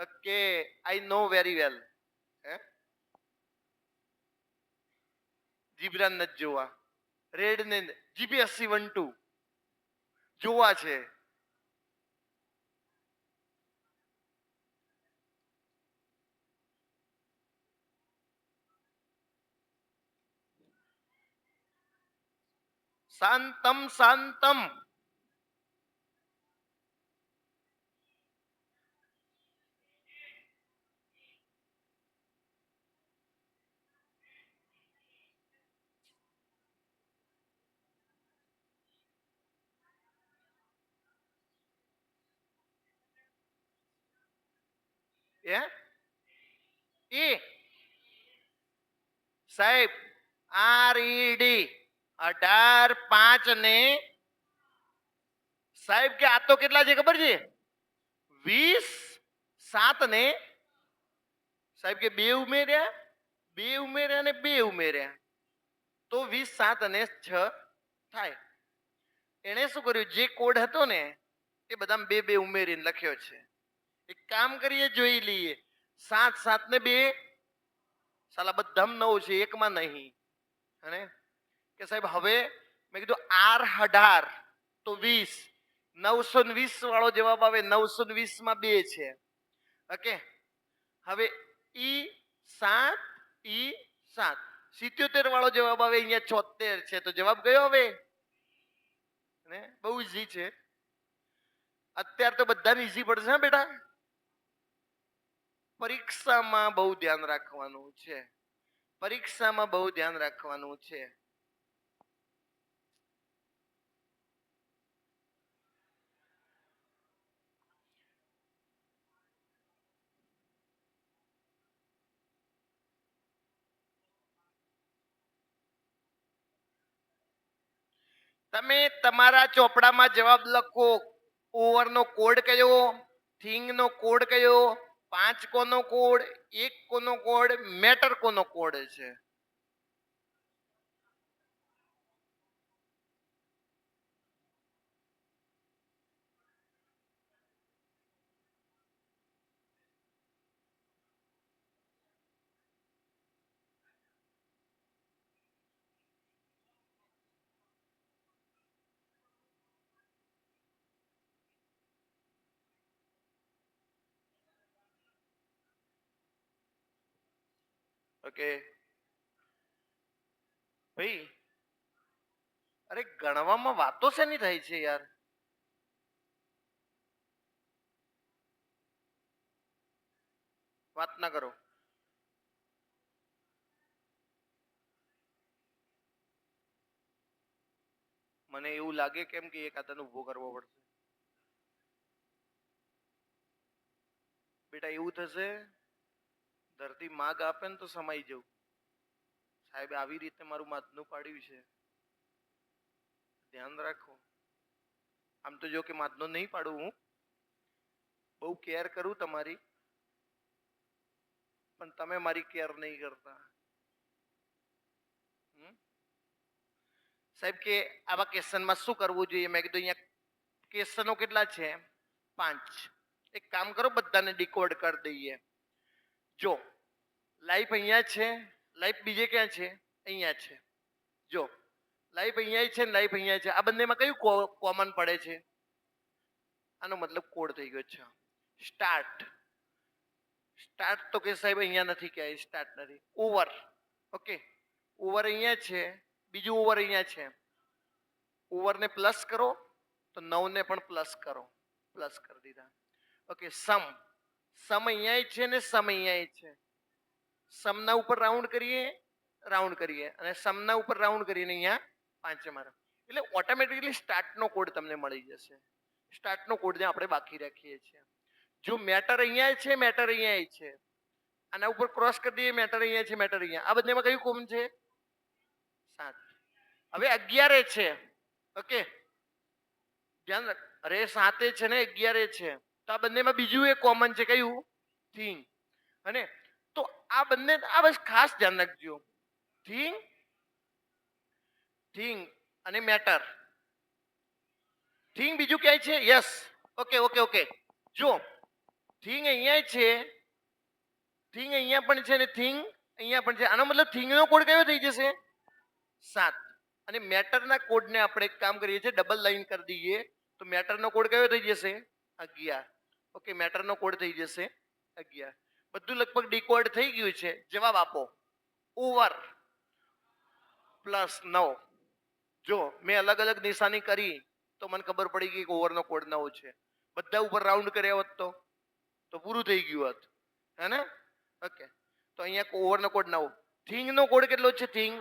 ઓકે, આઈ નો વેરી વેલ. હે, જીબ્રાન નથી જોવા, રેડ ને જીપીએસસી 1-2 જોવા છે. શાંતમ શાંતમ. એ સાહેબ, RED 18 5 ને સાહેબ કે આ તો કેટલા છે ખબર છે? 20 7 ને સાહેબ કે 2 ઉમેર્યા, 2 ઉમેર્યા ને 2 ઉમેર્યા તો 20 7 અને 6 થાય. એણે શું કર્યું, જે કોડ હતો ને એ બધામાં 2 2 ઉમેરીને લખ્યો છે. એક કામ કરીએ, જોઈ લઈએ. 7 7 ને 2 સાલા બધામાં 9 છે, એકમાં નહીં. અને કે સાહેબ હવે મેં કીધું R 18 તો 20 920 વાળો જવાબ આવે. 920 માં 2 છે. ઓકે, હવે E7 77 વાળો જવાબ આવે. અહીંયા 74 છે તો જવાબ કયો હવે? ને બહુ ઈઝી છે. અત્યારે તો બધાને ઈઝી પડશે હા બેટા. પરીક્ષામાં બહુ ધ્યાન રાખવાનું છે. પરીક્ષામાં બહુ ધ્યાન રાખવાનું છે. તમે તમારા ચોપડામાં જવાબ લખો. ઓવરનો કોડ કયો, થિંગનો કોડ કયો, 5 કોનો કોડ, 1 કોનો કોડ, મેટર કોનો કોડ છે. ઓકે ભાઈ, અરે ગણવામાં વાતો શેની થાય છે યાર? વાત ના કરો. મને એવું લાગે કેમ કે એક આદાનો ઉભો કરવો પડશે. બેટા એવું થશે, ધરતી માગ આપે ને તો સમાઈ જવું. સાહેબ આવી રીતે મારું માથનું પાડ્યું છે, ધ્યાન રાખો. આમ તો જો કે માથનો નહીં પાડું, હું બહુ કેર કરું તમારી, પણ તમે મારી કેર નહીં કરતા. સાહેબ કે આવા ક્વેશ્ચનમાં શું કરવું જોઈએ? મેં કીધું અહીંયા ક્વેશ્ચનો કેટલા છે? 5. એક કામ કરો, બધાને ડીકોડ કરી દઈએ. જો લાઈફ અહીંયા છે, લાઈફ બીજે ક્યાં છે? અહીંયા છે. જો લાઈફ અહીંયા છે ને લાઈફ અહીંયા છે. આ બંનેમાં કયું કોમન પડે છે? આનો મતલબ કોડ થઈ ગયો છે. સ્ટાર્ટ. સ્ટાર્ટ તો કે સાહેબ અહીંયા નથી, ક્યાંય સ્ટાર્ટ નથી. ઓવર. ઓકે, ઓવર અહીંયા છે, બીજું ઓવર અહીંયા છે. ઓવરને પ્લસ કરો તો 9 ને પણ પ્લસ કરો. પ્લસ કરી દીધા. ઓકે, સમ. સમ અહીંયા છે ને સમ અહીંયા છે. સમના ઉપર રાઉન્ડ કરીએ, રાઉન્ડ કરીએ, અને સમના ઉપર રાઉન્ડ કરીને અહીંયા 5 મારો. એટલે ઓટોમેટિકલી સ્ટાર્ટનો કોડ તમને મળી જશે. સ્ટાર્ટનો કોડ આપણે બાકી રાખીએ છીએ. જો મેટર અહીંયા છે, મેટર અહીંયા છે, આના ઉપર ક્રોસ કરી દઈએ, મેટર અહીંયા છે, મેટર અહીંયા. આ બંનેમાં કયું કોમન છે? 7. હવે 11 છે. ઓકે, ધ્યાન રાખ. અરે 7 છે ને 11 છે, તો આ બંનેમાં બીજું એક કોમન છે. કયું? થિંગ. અને તો આ બંને, આ બસ ખાસ ધ્યાન રાખજો. થિંગ, થિંગ અને મેટર. થિંગ બીજું ક્યાંય છે? યસ. Okay okay okay. જો થિંગ અહીંયા છે, થિંગ અહીંયા પણ છે ને થિંગ અહીંયા પણ છે. આનો મતલબ થિંગનો કોડ કયો થઈ જશે? 7. અને મેટરના કોડને આપણે એક કામ કરીએ છીએ, ડબલ લાઈન કરી દઈએ તો મેટરનો કોડ કયો થઈ જશે? 11. ઓકે, મેટરનો કોડ થઈ જશે 11. બધું લગભગ ડીકોડ થઈ ગયું છે. જવાબ આપો. ઓવર +9. જો મેં અલગ અલગ નિશાની કરી તો મને ખબર પડી ગઈ કે ઓવરનો કોડ 9 છે. બધા ઉપર રાઉન્ડ કર્યા હોત તો પૂરું થઈ ગયું હોત, હે ને? ઓકે, તો અહીંયા ઓવરનો કોડ 9. થિંગનો કોડ કેટલો છે? થિંગ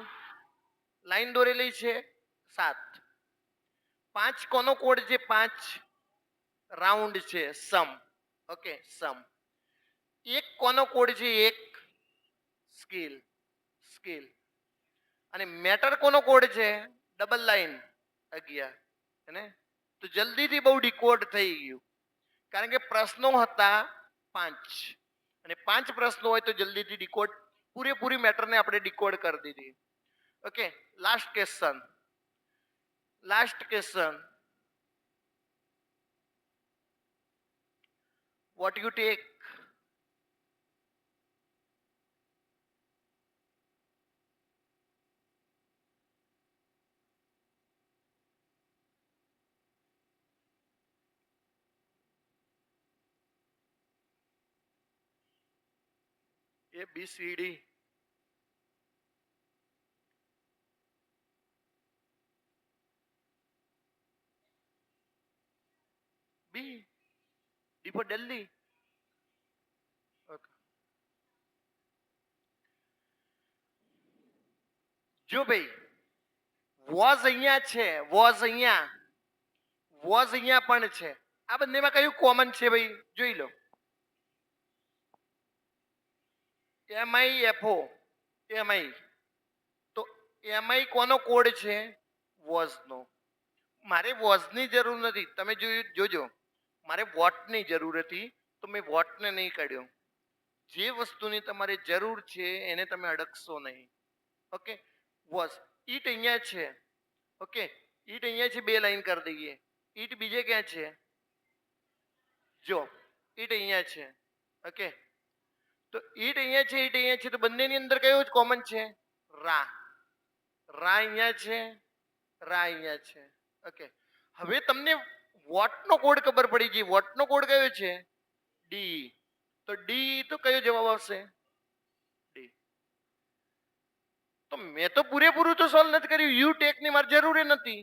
લાઈન દોરેલી છે 7. 5 કોનો કોડ છે? 5 રાઉન્ડ છે, સમ. ઓકે, સમ. 1 કોનો કોડ છે? 1 સ્કેલ, સ્કેલ. અને મેટર કોનો કોડ છે? ડબલ લાઈન 11, હે? તો જલ્દીથી બહુ ડીકોડ થઈ ગયું, કારણ કે પ્રશ્નો હતા 5 અને 5 પ્રશ્નો હોય તો જલ્દીથી ડીકોડ, પૂરેપૂરી મેટરને આપણે ડીકોડ કરી દીધી. Okay, last question, last question. What you take? ABCD. B. D for Delhi. Okay. જો ભાઈ વોઝ અહીંયા છે, વોઝ અહીંયા પણ છે. આ બંનેમાં કયું કોમન છે ભાઈ? જોઈ લો. MIFO, MI. તો MI કોનો કોડ છે? વોઝનો. મારે વોઝની જરૂર નથી, તમે જોજો. મારે વોટની જરૂર હતી તો મેં વોટને નહીં કાઢ્યો. જે વસ્તુની તમારે જરૂર છે એને તમે અડકશો નહીં. Okay, was. ઈટ અહીંયા છે. ઓકે, ઈટ અહીંયા છે, 2 લાઈન કરી દઈએ. ઈટ બીજે ક્યાં છે? જો ઈટ અહીંયા છે. ઓકે, તો ઈટ અહીંયા છે, ઈટ અહીંયા છે, તો બંનેની અંદર કયો જ કોમન છે? રા. રા અહીંયા છે, રા અહીંયા છે. ઓકે, હવે તમને વોટનો કોડ ખબર પડી ગઈ. વોટનો કોડ કયો છે? ડી. તો ડી, તો કયો જવાબ આવશે? ડી. તો મેં તો પૂરેપૂરું તો સોલ્વ નથી કર્યું. યુ ટેક ની મારે જરૂર નથી.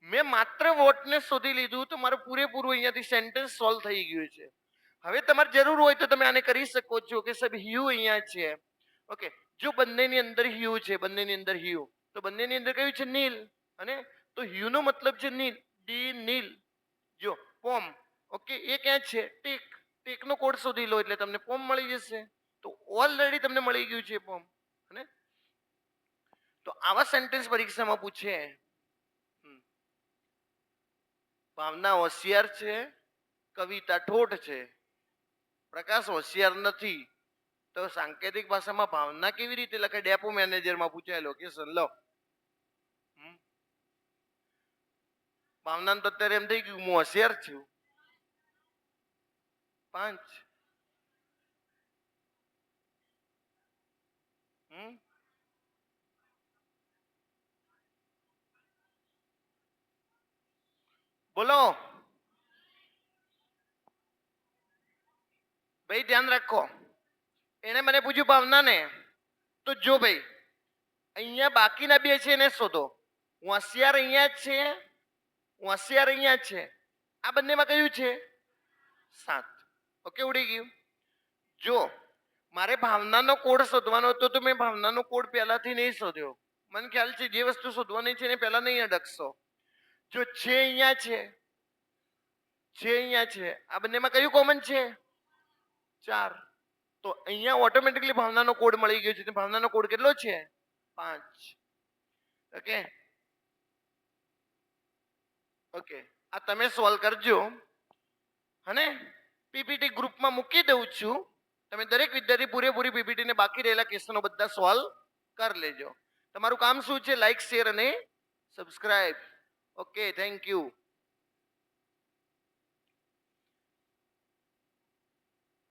મેં માત્ર વોટને શોધી લીધું તો મારું પૂરેપૂરું અહીંયાથી સેન્ટેન્સ સોલ્વ થઈ ગયું છે. હવે તમારે જરૂર હોય તો તમે આને કરી શકો છો કે સાહેબ હ્યુ અહીંયા છે. ઓકે, જો બંનેની અંદર હ્યુ છે, બંનેની અંદર હ્યુ, તો બંનેની અંદર કયું છે? નીલ. અને તો હ્યુ નો મતલબ છે નીલ, ડી નીલ. જો પોમ. ઓકે, એ ક્યાં છે? ટેક. ટેકનો કોડ શોધી લો એટલે તમને પોમ મળી જશે. તો ઓલરેડી તમને મળી ગયું છે પોમ. અને તો આવા સેન્ટેન્સ પરીક્ષામાં પૂછે. ભાવના હોશિયાર છે, કવિતા ઠોઠ છે, પ્રકાશ હોશિયાર નથી. તો સાંકેતિક ભાષામાં ભાવના કેવી રીતે લખે? ડેપો મેનેજરમાં પૂછાય લોકેશન લો. ભાવના તો અત્યારે એમ થઈ ગયું હું હોશિયાર છું. 5. બોલો ભાઈ, ધ્યાન રાખો. એને મને પૂછ્યું ભાવનાને, તો જો ભાઈ અહીંયા બાકીના 2 છે એને શોધો. હોશિયાર અહીંયા જ છે, હોશિયાર અહીંયા જ છે. આ બંનેમાં કયું છે? 7. ઓકે, ઉડી ગયું. જો મારે ભાવનાનો કોડ શોધવાનો હતો તો મેં ભાવનાનો કોડ પહેલાથી નહીં શોધ્યો. મને ખ્યાલ છે જે વસ્તુ શોધવાની છે એને પહેલા નહીં અડકશો. જો છે અહીંયા છે, છે અહીંયા છે, આ બંનેમાં કયું કોમન છે? 4. તો અહીંયા ઓટોમેટિકલી ભાવનાનો કોડ મળી ગયો છે. ભાવનાનો કોડ કેટલો છે? 5. ઓકે, ઓકે, આ તમે સોલ્વ કરજો. અને પીપીટી ગ્રુપમાં મૂકી દઉં છું. તમે દરેક વિદ્યાર્થી પૂરેપૂરી પીપીટીને બાકી રહેલા ક્વેશ્ચનો બધા સોલ્વ કરી લેજો. તમારું કામ શું છે? લાઈક, શેર અને સબસ્ક્રાઇબ. Okay, thank you.